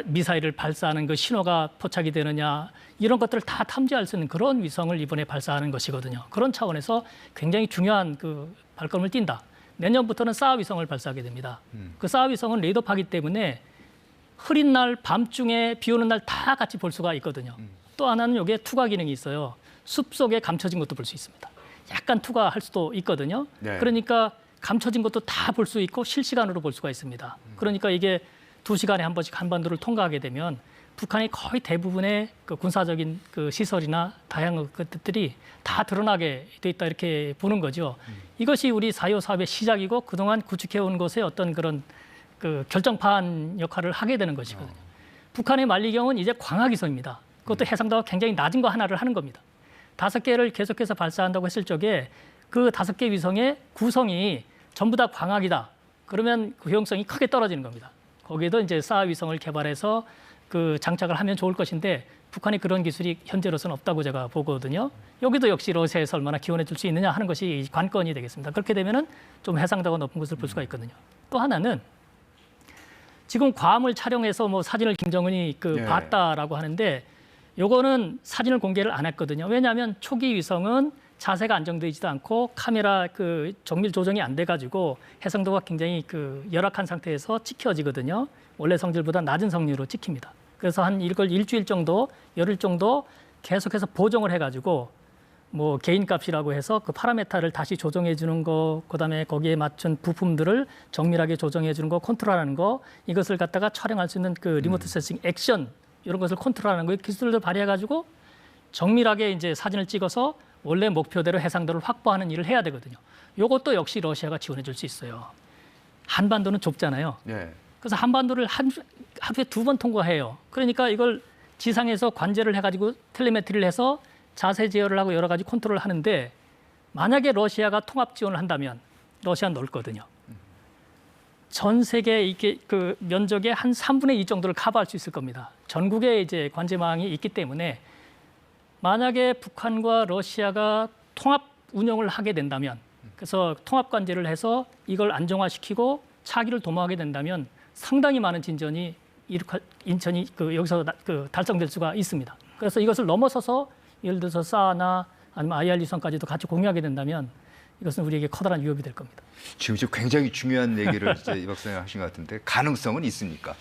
미사일을 발사하는 그 신호가 포착이 되느냐, 이런 것들을 다 탐지할 수 있는 그런 위성을 이번에 발사하는 것이거든요. 그런 차원에서 굉장히 중요한 그 발걸음을 띈다. 내년부터는 SAR 위성을 발사하게 됩니다. 그 SAR 위성은 레이더파기 때문에 흐린 날, 밤중에 비 오는 날 다 같이 볼 수가 있거든요. 또 하나는 여기에 투과 기능이 있어요. 숲속에 감춰진 것도 볼 수 있습니다. 약간 투과할 수도 있거든요. 네. 그러니까 감춰진 것도 다 볼 수 있고 실시간으로 볼 수가 있습니다. 그러니까 이게 2시간에 한 번씩 한반도를 통과하게 되면 북한의 거의 대부분의 그 군사적인 그 시설이나 다양한 것들이 다 드러나게 돼 있다 이렇게 보는 거죠. 이것이 우리 4.25 사업의 시작이고 그동안 구축해온 것의 어떤 그런 그 결정판 역할을 하게 되는 것이거든요. 북한의 만리경은 이제 광학위성입니다. 그것도 해상도가 굉장히 낮은 거 하나를 하는 겁니다. 5개를 계속해서 발사한다고 했을 적에 그 5개 위성의 구성이 전부 다 광학이다. 그러면 그 효용성이 크게 떨어지는 겁니다. 거기에도 이제 SAR 위성을 개발해서 그 장착을 하면 좋을 것인데 북한이 그런 기술이 현재로서는 없다고 제가 보거든요. 여기도 역시 러시아에서 얼마나 기원해 줄 수 있느냐 하는 것이 관건이 되겠습니다. 그렇게 되면은 좀 해상도가 높은 것을 볼 수가 있거든요. 또 하나는 지금 괌을 촬영해서 뭐 사진을 김정은이 봤다라고 하는데 요거는 사진을 공개를 안 했거든요. 왜냐하면 초기 위성은 자세가 안정되지도 않고 카메라 그 정밀 조정이 안 돼가지고 해상도가 굉장히 그 열악한 상태에서 찍혀지거든요. 원래 성질보다 낮은 성능으로 찍힙니다. 그래서 한 이걸 일주일 정도, 열흘 정도 계속해서 보정을 해가지고 뭐 개인값이라고 해서 그 파라메타를 다시 조정해 주는 거, 그다음에 거기에 맞춘 부품들을 정밀하게 조정해 주는 거, 컨트롤하는 거, 이것을 갖다가 촬영할 수 있는 그 리모트 센싱 액션 이런 것을 컨트롤하는 거 기술을 발휘해 가지고 정밀하게 이제 사진을 찍어서 원래 목표대로 해상도를 확보하는 일을 해야 되거든요. 이것도 역시 러시아가 지원해 줄 수 있어요. 한반도는 좁잖아요. 네. 그래서 한반도를 하루에 2번 통과해요. 그러니까 이걸 지상에서 관제를 해가지고 텔레메트리를 해서 자세 제어를 하고 여러 가지 컨트롤을 하는데 만약에 러시아가 통합 지원을 한다면 러시아는 넓거든요. 전 세계 이게 그 면적의 한 3분의 2 정도를 커버할 수 있을 겁니다. 전국에 이제 관제망이 있기 때문에 만약에 북한과 러시아가 통합 운영을 하게 된다면 그래서 통합 관제를 해서 이걸 안정화시키고 차기를 도모하게 된다면 상당히 많은 진전이 인천이 여기서 달성될 수가 있습니다. 그래서 이것을 넘어서서 예를 들어서 사나 아니면 IR-2선까지도 같이 공유하게 된다면 이것은 우리에게 커다란 위협이 될 겁니다. 지금 굉장히 중요한 얘기를 이제 이 박사님 하신 것 같은데 가능성은 있습니까?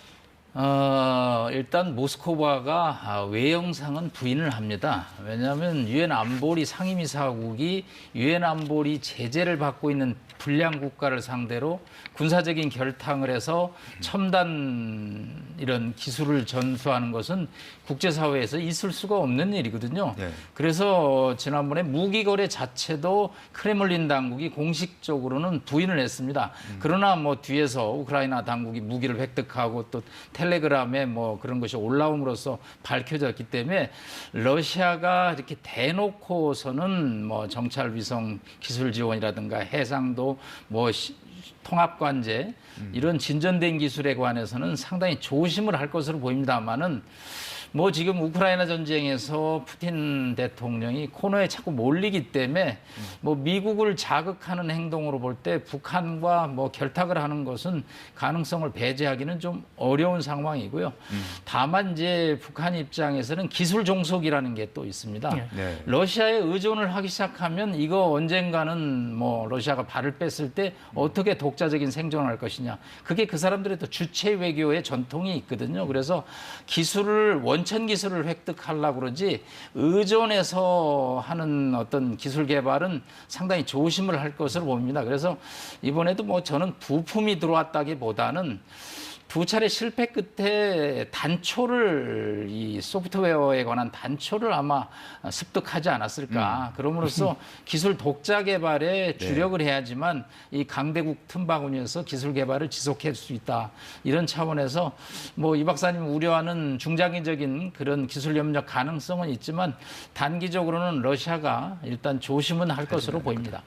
일단 모스크바가 외형상은 부인을 합니다. 왜냐하면 유엔 안보리 상임이사국이 유엔 안보리 제재를 받고 있는 불량 국가를 상대로 군사적인 결탕을 해서 첨단 이런 기술을 전수하는 것은 국제사회에서 있을 수가 없는 일이거든요. 네. 그래서 지난번에 무기 거래 자체도 크레물린 당국이 공식적으로는 부인을 했습니다. 그러나 뭐 뒤에서 우크라이나 당국이 무기를 획득하고 또 텔레그램에 뭐 그런 것이 올라옴으로써 밝혀졌기 때문에 러시아가 이렇게 대놓고서는 뭐 정찰 위성 기술 지원이라든가 해상도 뭐 통합 관제 이런 진전된 기술에 관해서는 상당히 조심을 할 것으로 보입니다만은 뭐 지금 우크라이나 전쟁에서 푸틴 대통령이 코너에 자꾸 몰리기 때문에 뭐 미국을 자극하는 행동으로 볼 때 북한과 뭐 결탁을 하는 것은 가능성을 배제하기는 좀 어려운 상황이고요. 다만 이제 북한 입장에서는 기술 종속이라는 게 또 있습니다. 네. 러시아에 의존을 하기 시작하면 이거 언젠가는 뭐 러시아가 발을 뺐을 때 어떻게 독자적인 생존을 할 것이냐. 그게 그 사람들의 또 주체 외교의 전통이 있거든요. 그래서 기술을 원천 기술을 획득하려고 그러지 의존해서 하는 어떤 기술 개발은 상당히 조심을 할 것으로 봅니다. 그래서 이번에도 뭐 저는 부품이 들어왔다기보다는 두 차례 실패 끝에 단초를 이 소프트웨어에 관한 단초를 아마 습득하지 않았을까. 그럼으로써 기술 독자 개발에 주력을 해야지만 이 강대국 틈바구니에서 기술 개발을 지속할 수 있다. 이런 차원에서 뭐 이 박사님 우려하는 중장기적인 그런 기술 협력 가능성은 있지만 단기적으로는 러시아가 일단 조심은 할 것으로 보입니다.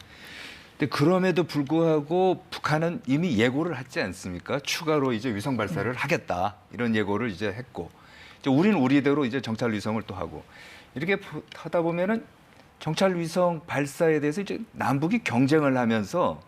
근데 그럼에도 불구하고 북한은 이미 예고를 했지 않습니까? 추가로 이제 위성 발사를 하겠다 이런 예고를 이제 했고, 이제 우리는 우리대로 이제 정찰 위성을 또 하고 이렇게 하다 보면은 정찰 위성 발사에 대해서 이제 남북이 경쟁을 하면서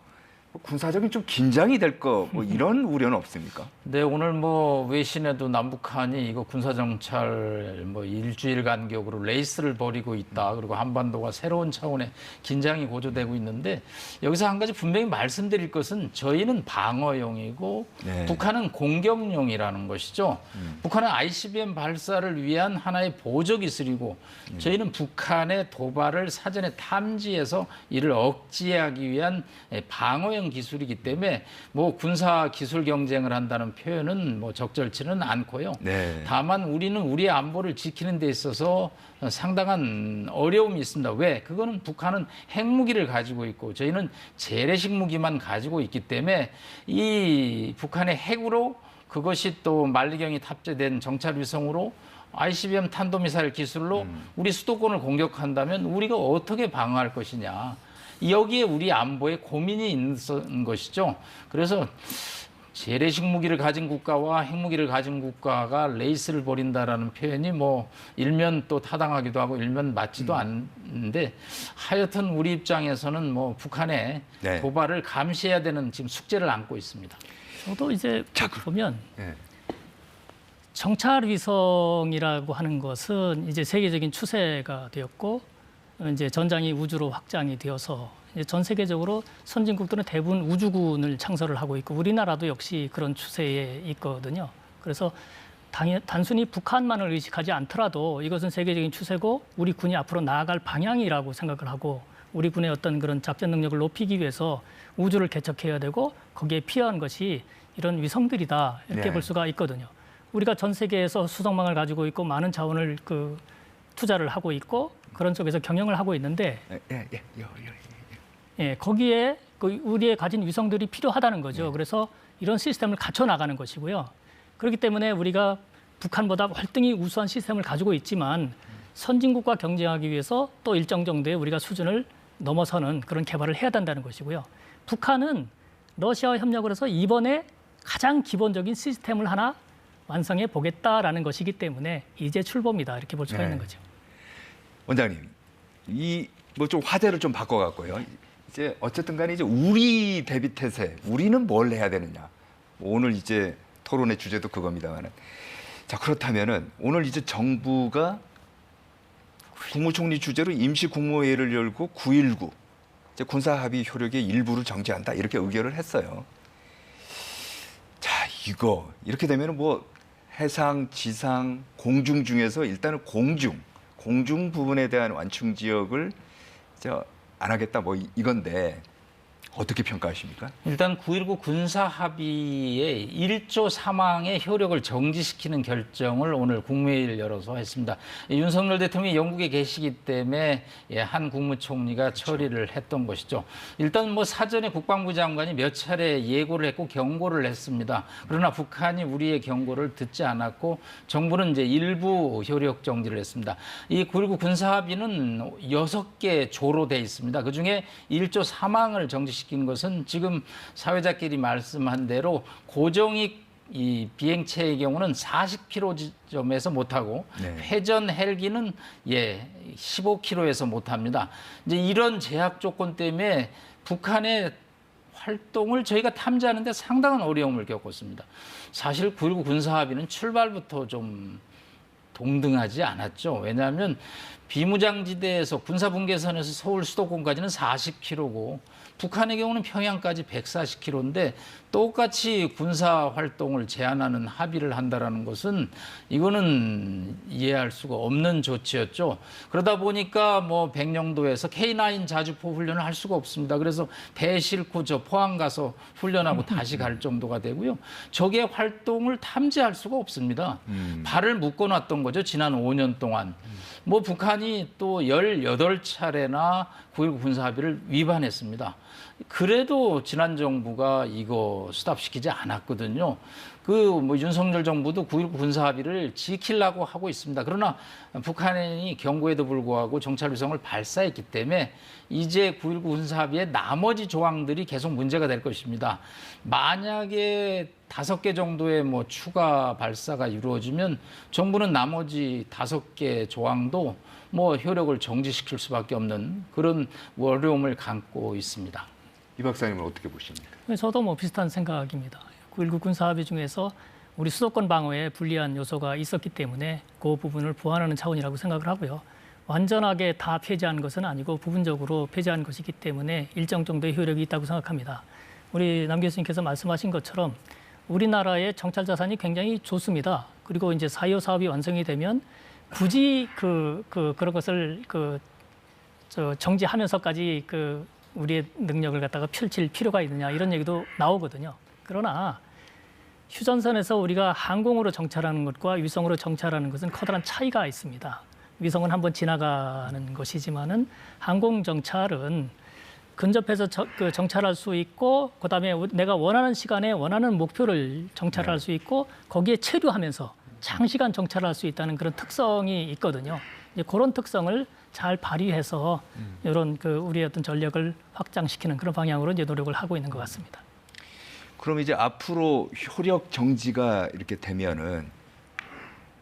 군사적인 좀 긴장이 될 거 뭐 이런 우려는 없습니까? 네, 오늘 뭐 외신에도 남북한이 이거 군사정찰 뭐 일주일 간격으로 레이스를 벌이고 있다. 그리고 한반도가 새로운 차원의 긴장이 고조되고 있는데 여기서 한 가지 분명히 말씀드릴 것은 저희는 방어용이고 네. 북한은 공격용이라는 것이죠. 북한은 ICBM 발사를 위한 하나의 보조 기술이고 저희는 북한의 도발을 사전에 탐지해서 이를 억제하기 위한 방어용 기술이기 때문에 뭐 군사 기술 경쟁을 한다는 표현은 뭐 적절치는 않고요. 네. 다만 우리는 우리의 안보를 지키는 데 있어서 상당한 어려움이 있습니다. 왜? 그거는 북한은 핵무기를 가지고 있고 저희는 재래식 무기만 가지고 있기 때문에 이 북한의 핵으로 그것이 또 만리경이 탑재된 정찰 위성으로 ICBM 탄도미사일 기술로 우리 수도권을 공격한다면 우리가 어떻게 방어할 것이냐. 여기에 우리 안보에 고민이 있는 것이죠. 그래서 재래식 무기를 가진 국가와 핵무기를 가진 국가가 레이스를 벌인다라는 표현이 뭐 일면 또 타당하기도 하고 일면 맞지도 않는데 하여튼 우리 입장에서는 뭐 북한의 네. 도발을 감시해야 되는 지금 숙제를 안고 있습니다. 저도 이제 보면 네. 정찰 위성이라고 하는 것은 이제 세계적인 추세가 되었고 이제 전장이 우주로 확장이 되어서 이제 전 세계적으로 선진국들은 대부분 우주군을 창설을 하고 있고 우리나라도 역시 그런 추세에 있거든요. 그래서 단순히 북한만을 의식하지 않더라도 이것은 세계적인 추세고 우리 군이 앞으로 나아갈 방향이라고 생각을 하고 우리 군의 어떤 그런 작전 능력을 높이기 위해서 우주를 개척해야 되고 거기에 필요한 것이 이런 위성들이다 이렇게 네. 볼 수가 있거든요. 우리가 전 세계에서 수송망을 가지고 있고 많은 자원을 투자를 하고 있고 그런 쪽에서 경영을 하고 있는데 거기에 우리의 가진 위성들이 필요하다는 거죠. 그래서 이런 시스템을 갖춰 나가는 것이고요. 그렇기 때문에 우리가 북한보다 월등히 우수한 시스템을 가지고 있지만 선진국과 경쟁하기 위해서 또 일정 정도의 우리가 수준을 넘어서는 그런 개발을 해야 된다는 것이고요. 북한은 러시아와 협력을 해서 이번에 가장 기본적인 시스템을 하나 완성해 보겠다라는 것이기 때문에 이제 출범이다 이렇게 볼 수가 있는 거죠. 원장님, 이 뭐 좀 화제를 좀 바꿔갖고요. 이제 어쨌든 간에 이제 우리 대비 태세, 우리는 뭘 해야 되느냐. 오늘 이제 토론의 주제도 그겁니다만은. 자, 그렇다면은 오늘 이제 정부가 국무총리 주재로 임시 국무회의를 열고 9.19 이제 군사 합의 효력의 일부를 정지한다 이렇게 의결을 했어요. 자, 이거 이렇게 되면은 뭐 해상, 지상, 공중 중에서 일단은 공중 부분에 대한 완충 지역을 안 하겠다 뭐 이건데 어떻게 평가하십니까? 일단 9.19 군사 합의의 1조 3항의 효력을 정지시키는 결정을 오늘 국무회의를 열어서 했습니다. 윤석열 대통령이 영국에 계시기 때문에 한 국무총리가 처리를 했던 것이죠. 일단 뭐 사전에 국방부 장관이 몇 차례 예고를 했고 경고를 했습니다. 그러나 북한이 우리의 경고를 듣지 않았고 정부는 이제 일부 효력 정지를 했습니다. 이 9.19 군사 합의는 6개 조로 돼 있습니다. 그중에 1조 3항을 정지시킨 것은 지금 사회자끼리 말씀한 대로 고정익 이 비행체의 경우는 40km 지점에서 못하고 회전 헬기는 15km에서 못합니다. 이제 이런 제약 조건 때문에 북한의 활동을 저희가 탐지하는데 상당한 어려움을 겪었습니다. 사실 9.19 군사합의는 출발부터 좀 동등하지 않았죠. 왜냐하면 비무장지대에서 군사분계선에서 서울 수도권까지는 40km고 북한의 경우는 평양까지 140km인데 똑같이 군사 활동을 제한하는 합의를 한다라는 것은 이거는 이해할 수가 없는 조치였죠. 그러다 보니까 뭐 백령도에서 K9 자주포 훈련을 할 수가 없습니다. 그래서 배 싣고 저 포항 가서 훈련하고 다시 갈 정도가 되고요. 적의 활동을 탐지할 수가 없습니다. 발을 묶어놨던 거죠. 지난 5년 동안. 뭐 북한이 또 18차례나 9.19 군사합의를 위반했습니다. 그래도 지난 정부가 이거 스탑시키지 않았거든요. 뭐 윤석열 정부도 9.19 군사합의를 지키려고 하고 있습니다. 그러나 북한이 경고에도 불구하고 정찰위성을 발사했기 때문에 이제 9.19 군사합의의 나머지 조항들이 계속 문제가 될 것입니다. 만약에 5개 정도의 뭐 추가 발사가 이루어지면 정부는 나머지 5개 조항도 뭐 효력을 정지시킬 수밖에 없는 그런 어려움을 감고 있습니다. 이 박사님은 어떻게 보십니까? 저도 뭐 비슷한 생각입니다. 9.19 군사합의 중에서 우리 수도권 방어에 불리한 요소가 있었기 때문에 그 부분을 보완하는 차원이라고 생각을 하고요. 완전하게 다 폐지한 것은 아니고 부분적으로 폐지한 것이기 때문에 일정 정도의 효력이 있다고 생각합니다. 우리 남 교수님께서 말씀하신 것처럼 우리나라의 정찰 자산이 굉장히 좋습니다. 그리고 이제 4.25 사업이 완성이 되면 굳이 그런 것을 정지하면서까지 우리의 능력을 갖다가 펼칠 필요가 있느냐 이런 얘기도 나오거든요. 그러나 휴전선에서 우리가 항공으로 정찰하는 것과 위성으로 정찰하는 것은 커다란 차이가 있습니다. 위성은 한번 지나가는 것이지만은 항공 정찰은 근접해서 정찰할 수 있고 그다음에 내가 원하는 시간에 원하는 목표를 정찰할 수 있고 거기에 체류하면서 장시간 정찰할 수 있다는 그런 특성이 있거든요. 이제 그런 특성을 잘 발휘해서 이런 우리의 어떤 전력을 확장시키는 그런 방향으로 이제 노력을 하고 있는 것 같습니다. 그럼 이제 앞으로 효력 정지가 이렇게 되면은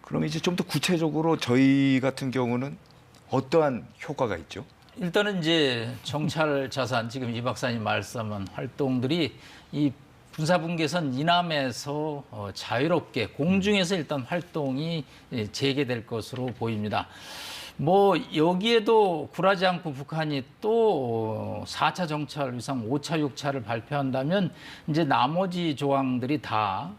그럼 이제 좀 더 구체적으로 저희 같은 경우는 어떠한 효과가 있죠? 일단은 이제 정찰 자산 지금 이 박사님 말씀한 활동들이 이 군사분계선 이남에서 자유롭게 공중에서 일단 활동이 재개될 것으로 보입니다. 뭐 여기에도 굴하지 않고 북한이 또 4차 정찰 위성 5차, 6차를 발표한다면 이제 나머지 조항들이 다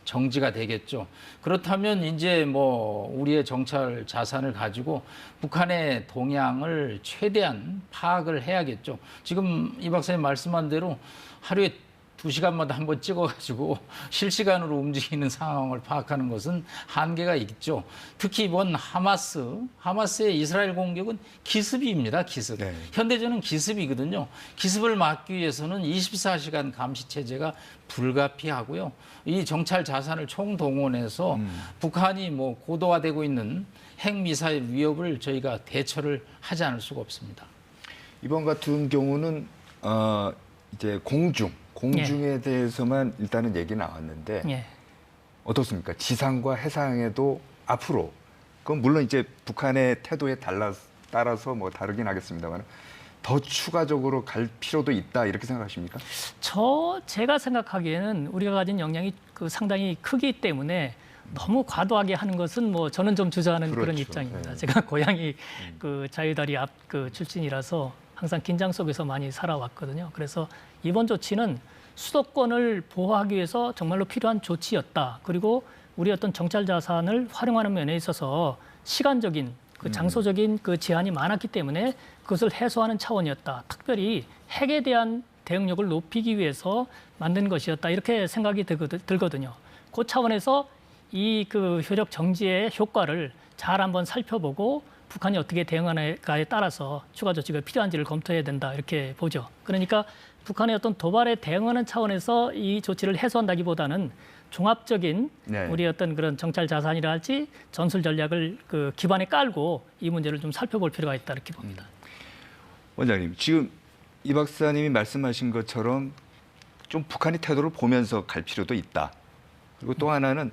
정지가 되겠죠. 그렇다면 이제 뭐 우리의 정찰 자산을 가지고 북한의 동향을 최대한 파악을 해야겠죠. 지금 이 박사님 말씀한 대로 하루에 2시간마다 한번 찍어가지고 실시간으로 움직이는 상황을 파악하는 것은 한계가 있죠. 특히 이번 하마스의 이스라엘 공격은 기습입니다. 기습. 네. 현대전은 기습이거든요. 기습을 막기 위해서는 24시간 감시 체제가 불가피하고요. 이 정찰 자산을 총동원해서 북한이 뭐 고도화되고 있는 핵미사일 위협을 저희가 대처를 하지 않을 수가 없습니다. 이번 같은 경우는 이제 공중에 대해서만 일단은 얘기 나왔는데 예. 어떻습니까? 지상과 해상에도 앞으로 그건 물론 이제 북한의 태도에 따라서 뭐 다르긴 하겠습니다만 더 추가적으로 갈 필요도 있다 이렇게 생각하십니까? 제가 생각하기에는 우리가 가진 역량이 상당히 크기 때문에 너무 과도하게 하는 것은 뭐 저는 좀 주저하는 그런 그렇죠. 입장입니다. 네. 제가 고향이 자유다리 앞 출신이라서 항상 긴장 속에서 많이 살아왔거든요. 그래서 이번 조치는 수도권을 보호하기 위해서 정말로 필요한 조치였다. 그리고 우리 어떤 정찰 자산을 활용하는 면에 있어서 시간적인 장소적인 제한이 많았기 때문에 그것을 해소하는 차원이었다. 특별히 핵에 대한 대응력을 높이기 위해서 만든 것이었다. 이렇게 생각이 들거든요. 그 차원에서 이 효력 정지의 효과를 잘 한번 살펴보고 북한이 어떻게 대응하는가에 따라서 추가 조치가 필요한지를 검토해야 된다. 이렇게 보죠. 그러니까 북한의 어떤 도발에 대응하는 차원에서 이 조치를 해소한다기보다는 종합적인 네. 우리 어떤 그런 정찰 자산이라 할지 전술 전략을 기반에 깔고 이 문제를 좀 살펴볼 필요가 있다. 이렇게 봅니다. 원장님, 지금 이 박사님이 말씀하신 것처럼 좀 북한의 태도를 보면서 갈 필요도 있다. 그리고 또 하나는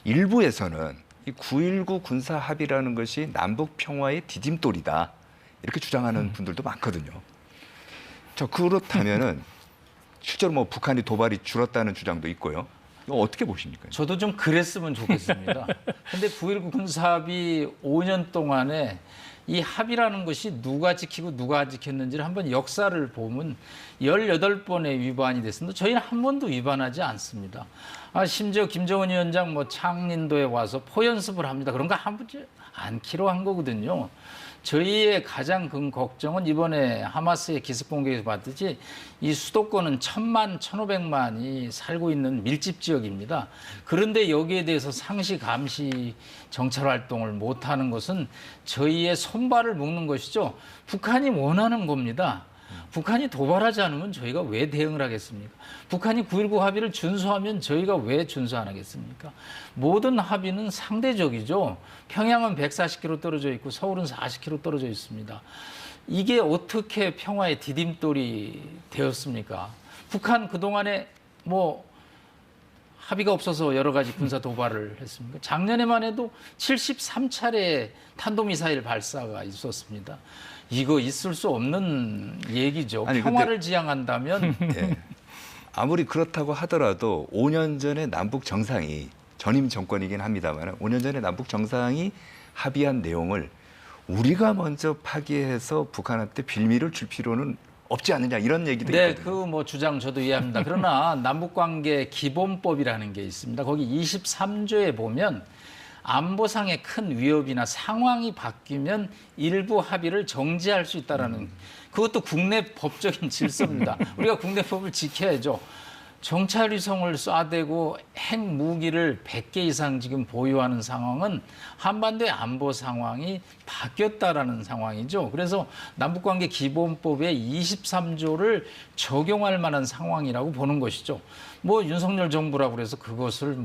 일부에서는 이 9.19 군사 합의라는 것이 남북 평화의 디딤돌이다. 이렇게 주장하는 분들도 많거든요. 그렇다면은 실제로 뭐 북한이 도발이 줄었다는 주장도 있고요. 이거 어떻게 보십니까? 저도 좀 그랬으면 좋겠습니다. 근데 9.19 군사합의 5년 동안에 이 합의라는 것이 누가 지키고 누가 안 지켰는지를 한번 역사를 보면 18번의 위반이 됐습니다. 저희는 한 번도 위반하지 않습니다. 심지어 김정은 위원장 창린도에 와서 포연습을 합니다. 그런 거 하지 않기로 한 거거든요. 저희의 가장 큰 걱정은 이번에 하마스의 기습 공격에서 봤듯이 이 수도권은 1,000만, 1,500만이 살고 있는 밀집 지역입니다. 그런데 여기에 대해서 상시 감시 정찰 활동을 못하는 것은 저희의 손발을 묶는 것이죠. 북한이 원하는 겁니다. 북한이 도발하지 않으면 저희가 왜 대응을 하겠습니까? 북한이 9.19 합의를 준수하면 저희가 왜 준수 안 하겠습니까? 모든 합의는 상대적이죠. 평양은 140km 떨어져 있고 서울은 40km 떨어져 있습니다. 이게 어떻게 평화의 디딤돌이 되었습니까? 북한 그동안에 합의가 없어서 여러 가지 군사 도발을 했습니까? 작년에만 해도 73차례 탄도미사일 발사가 있었습니다. 이거 있을 수 없는 얘기죠. 아니, 평화를 지향한다면 네. 아무리 그렇다고 하더라도 5년 전에 남북 정상이 전임 정권이긴 합니다만 5년 전에 남북 정상이 합의한 내용을 우리가 먼저 파기해서 북한한테 빌미를 줄 필요는 없지 않느냐 이런 얘기도 있거든요. 그 주장 저도 이해합니다. 그러나 남북관계 기본법이라는 게 있습니다. 거기 23조에 보면 안보상의 큰 위협이나 상황이 바뀌면 일부 합의를 정지할 수 있다라는 그것도 국내 법적인 질서입니다. 우리가 국내법을 지켜야죠. 정찰 위성을 쏴대고 핵 무기를 100개 이상 지금 보유하는 상황은 한반도의 안보 상황이 바뀌었다라는 상황이죠. 그래서 남북관계 기본법의 23조를 적용할 만한 상황이라고 보는 것이죠. 윤석열 정부라고 그래서 그것을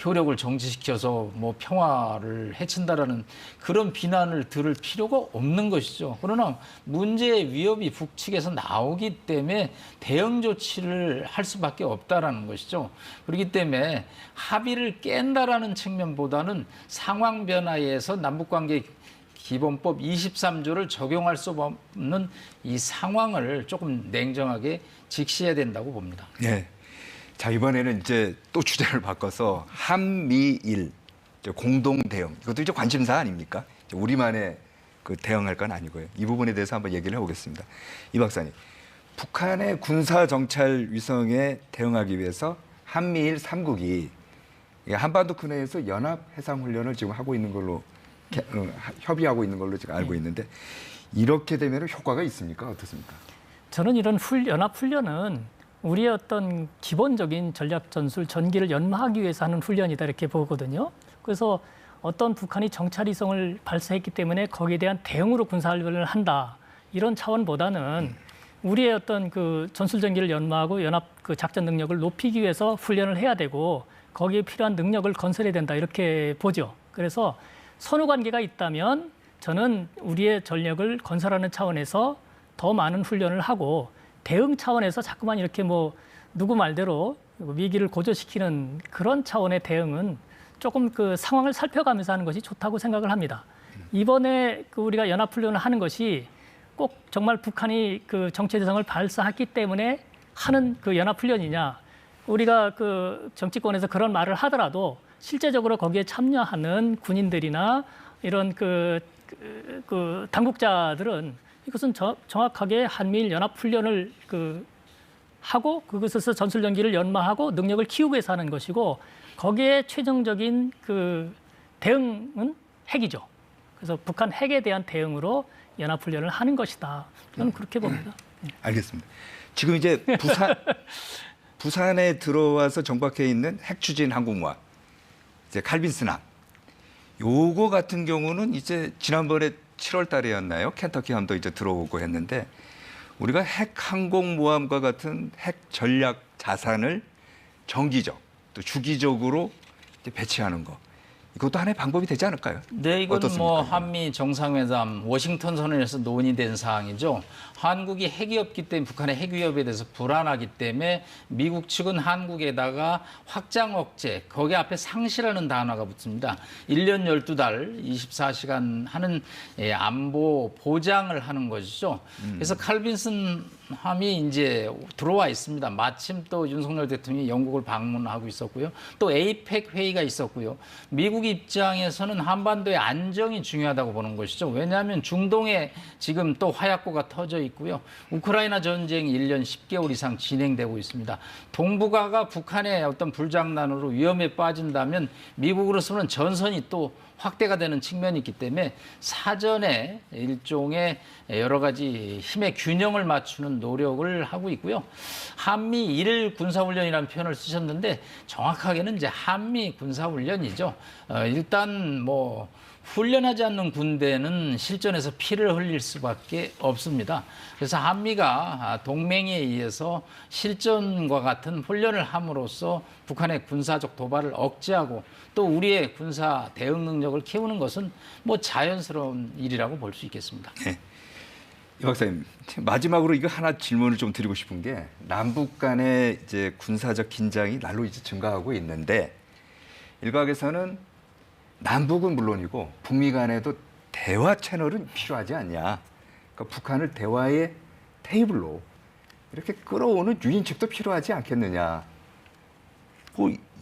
효력을 정지시켜서 평화를 해친다라는 그런 비난을 들을 필요가 없는 것이죠. 그러나 문제의 위협이 북측에서 나오기 때문에 대응 조치를 할 수밖에 없다라는 것이죠. 그렇기 때문에 합의를 깬다라는 측면보다는 상황 변화에서 남북관계 기본법 23조를 적용할 수 없는 이 상황을 조금 냉정하게 직시해야 된다고 봅니다. 네. 자, 이번에는 이제 또 주제를 바꿔서 한미일 공동 대응 이것도 이제 관심사 아닙니까? 우리만의 대응할 건 아니고요. 이 부분에 대해서 한번 얘기를 해보겠습니다. 이 박사님, 북한의 군사 정찰 위성에 대응하기 위해서 한미일 3국이 한반도 근해에서 연합 해상 훈련을 지금 하고 있는 걸로 협의하고 있는 걸로 지금 알고 있는데 이렇게 되면 효과가 있습니까? 어떻습니까? 저는 이런 연합 훈련은 우리의 어떤 기본적인 전략 전술 전기를 연마하기 위해서 하는 훈련이다 이렇게 보거든요. 그래서 어떤 북한이 정찰 위성을 발사했기 때문에 거기에 대한 대응으로 군사 훈련을 한다 이런 차원보다는 우리의 어떤 그 전술 전기를 연마하고 연합 그 작전 능력을 높이기 위해서 훈련을 해야 되고 거기에 필요한 능력을 건설해야 된다 이렇게 보죠. 그래서 선후 관계가 있다면 저는 우리의 전력을 건설하는 차원에서 더 많은 훈련을 하고 대응 차원에서 자꾸만 이렇게 뭐 누구 말대로 위기를 고조시키는 그런 차원의 대응은 조금 그 상황을 살펴가면서 하는 것이 좋다고 생각을 합니다. 이번에 그 우리가 연합훈련을 하는 것이 꼭 정말 북한이 그 정체 대상을 발사했기 때문에 하는 그 연합훈련이냐. 우리가 그 정치권에서 그런 말을 하더라도 실제적으로 거기에 참여하는 군인들이나 이런 그 당국자들은 이것은 정확하게 한미일 연합훈련을 하고 그것에서 전술 전기를 연마하고 능력을 키우기 위해서 하는 것이고 거기에 최종적인 그 대응은 핵이죠. 그래서 북한 핵에 대한 대응으로 연합훈련을 하는 것이다. 저는 그렇게 봅니다. 알겠습니다. 지금 이제 부산에 들어와서 정박해 있는 핵추진 항공모함, 이제 칼빈스함. 요거 같은 경우는 이제 지난번에 7월 달이었나요? 켄터키함도 이제 들어오고 했는데 우리가 핵 항공모함과 같은 핵 전략 자산을 정기적 또 주기적으로 이제 배치하는 거. 이것도 하나의 방법이 되지 않을까요? 네, 이건 어떻습니까? 뭐 한미 정상회담 워싱턴 선언에서 논의된 사항이죠. 한국이 핵이 없기 때문에 북한의 핵 위협에 대해서 불안하기 때문에 미국 측은 한국에다가 확장 억제, 거기 앞에 상시라는 단어가 붙습니다. 1년 12달 24시간 하는 안보 보장을 하는 것이죠. 그래서 칼빈슨 함이 이제 들어와 있습니다. 마침 또 윤석열 대통령이 영국을 방문하고 있었고요. 또 에이펙 회의가 있었고요. 미국 입장에서는 한반도의 안정이 중요하다고 보는 것이죠. 왜냐하면 중동에 지금 또 화약고가 터져 있고요. 우크라이나 전쟁이 1년 10개월 이상 진행되고 있습니다. 동북아가 북한의 어떤 불장난으로 위험에 빠진다면 미국으로서는 전선이 또 확대가 되는 측면이 있기 때문에 사전에 일종의 여러 가지 힘의 균형을 맞추는 노력을 하고 있고요. 한미 일일 군사훈련이라는 표현을 쓰셨는데 정확하게는 이제 한미 군사훈련이죠. 일단 뭐 훈련하지 않는 군대는 실전에서 피를 흘릴 수밖에 없습니다. 그래서 한미가 동맹에 의해서 실전과 같은 훈련을 함으로써 북한의 군사적 도발을 억제하고 또 우리의 군사 대응 능력을 키우는 것은 뭐 자연스러운 일이라고 볼 수 있겠습니다. 네. 이 박사님, 마지막으로 이거 하나 질문을 좀 드리고 싶은 게 남북 간의 이제 군사적 긴장이 날로 이제 증가하고 있는데 일각에서는 남북은 물론이고 북미 간에도 대화 채널은 필요하지 않냐. 그러니까 북한을 대화의 테이블로 이렇게 끌어오는 유인책도 필요하지 않겠느냐.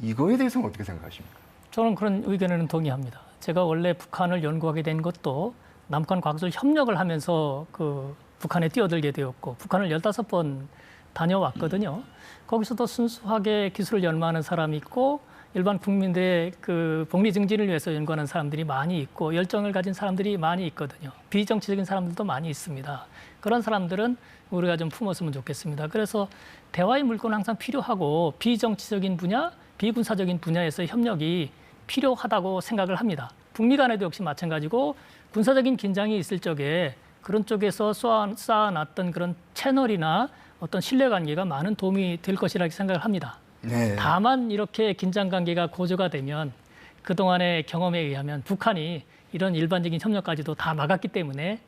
이거에 대해서는 어떻게 생각하십니까? 저는 그런 의견에는 동의합니다. 제가 원래 북한을 연구하게 된 것도 남북한 과학술 협력을 하면서 그 북한에 뛰어들게 되었고 북한을 15번 다녀왔거든요. 거기서도 순수하게 기술을 연마하는 사람이 있고 일반 국민들의 그 복리 증진을 위해서 연구하는 사람들이 많이 있고 열정을 가진 사람들이 많이 있거든요. 비정치적인 사람들도 많이 있습니다. 그런 사람들은 우리가 좀 품었으면 좋겠습니다. 그래서 대화의 물꼬는 항상 필요하고 비정치적인 분야, 비군사적인 분야에서 협력이 필요하다고 생각을 합니다. 북미 간에도 역시 마찬가지고 군사적인 긴장이 있을 적에 그런 쪽에서 쌓아놨던 그런 채널이나 어떤 신뢰관계가 많은 도움이 될 것이라고 생각을 합니다. 네. 다만 이렇게 긴장 관계가 고조가 되면 그동안의 경험에 의하면 북한이 이런 일반적인 협력까지도 다 막았기 때문에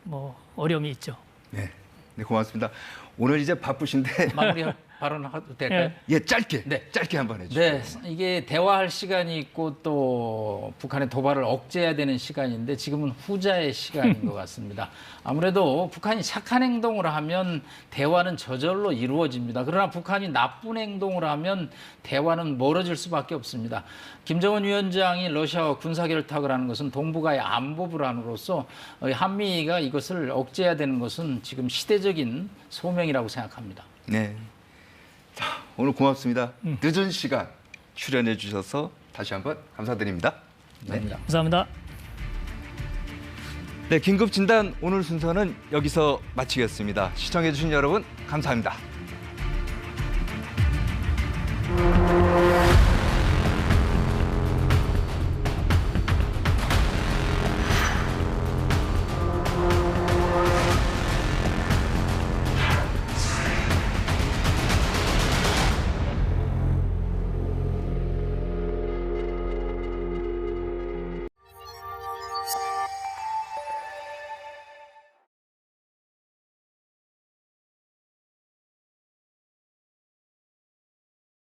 뭐 어려움이 있죠. 네, 고맙습니다. 오늘 이제 바쁘신데 발언해도 될까요? 예, 짧게. 네. 짧게 한번 해주세요. 네, 이게 대화할 시간이 있고 또 북한의 도발을 억제해야 되는 시간인데 지금은 후자의 시간인 것 같습니다. 아무래도 북한이 착한 행동을 하면 대화는 저절로 이루어집니다. 그러나 북한이 나쁜 행동을 하면 대화는 멀어질 수밖에 없습니다. 김정은 위원장이 러시아와 군사 결탁을 하는 것은 동북아의 안보 불안으로서 한미가 이것을 억제해야 되는 것은 지금 시대적인 소명이라고 생각합니다. 네. 자, 오늘 고맙습니다. 늦은 시간 출연해 주셔서 다시 한번 감사드립니다. 네. 감사합니다. 네, 긴급 진단 오늘 순서는 여기서 마치겠습니다. 시청해 주신 여러분 감사합니다.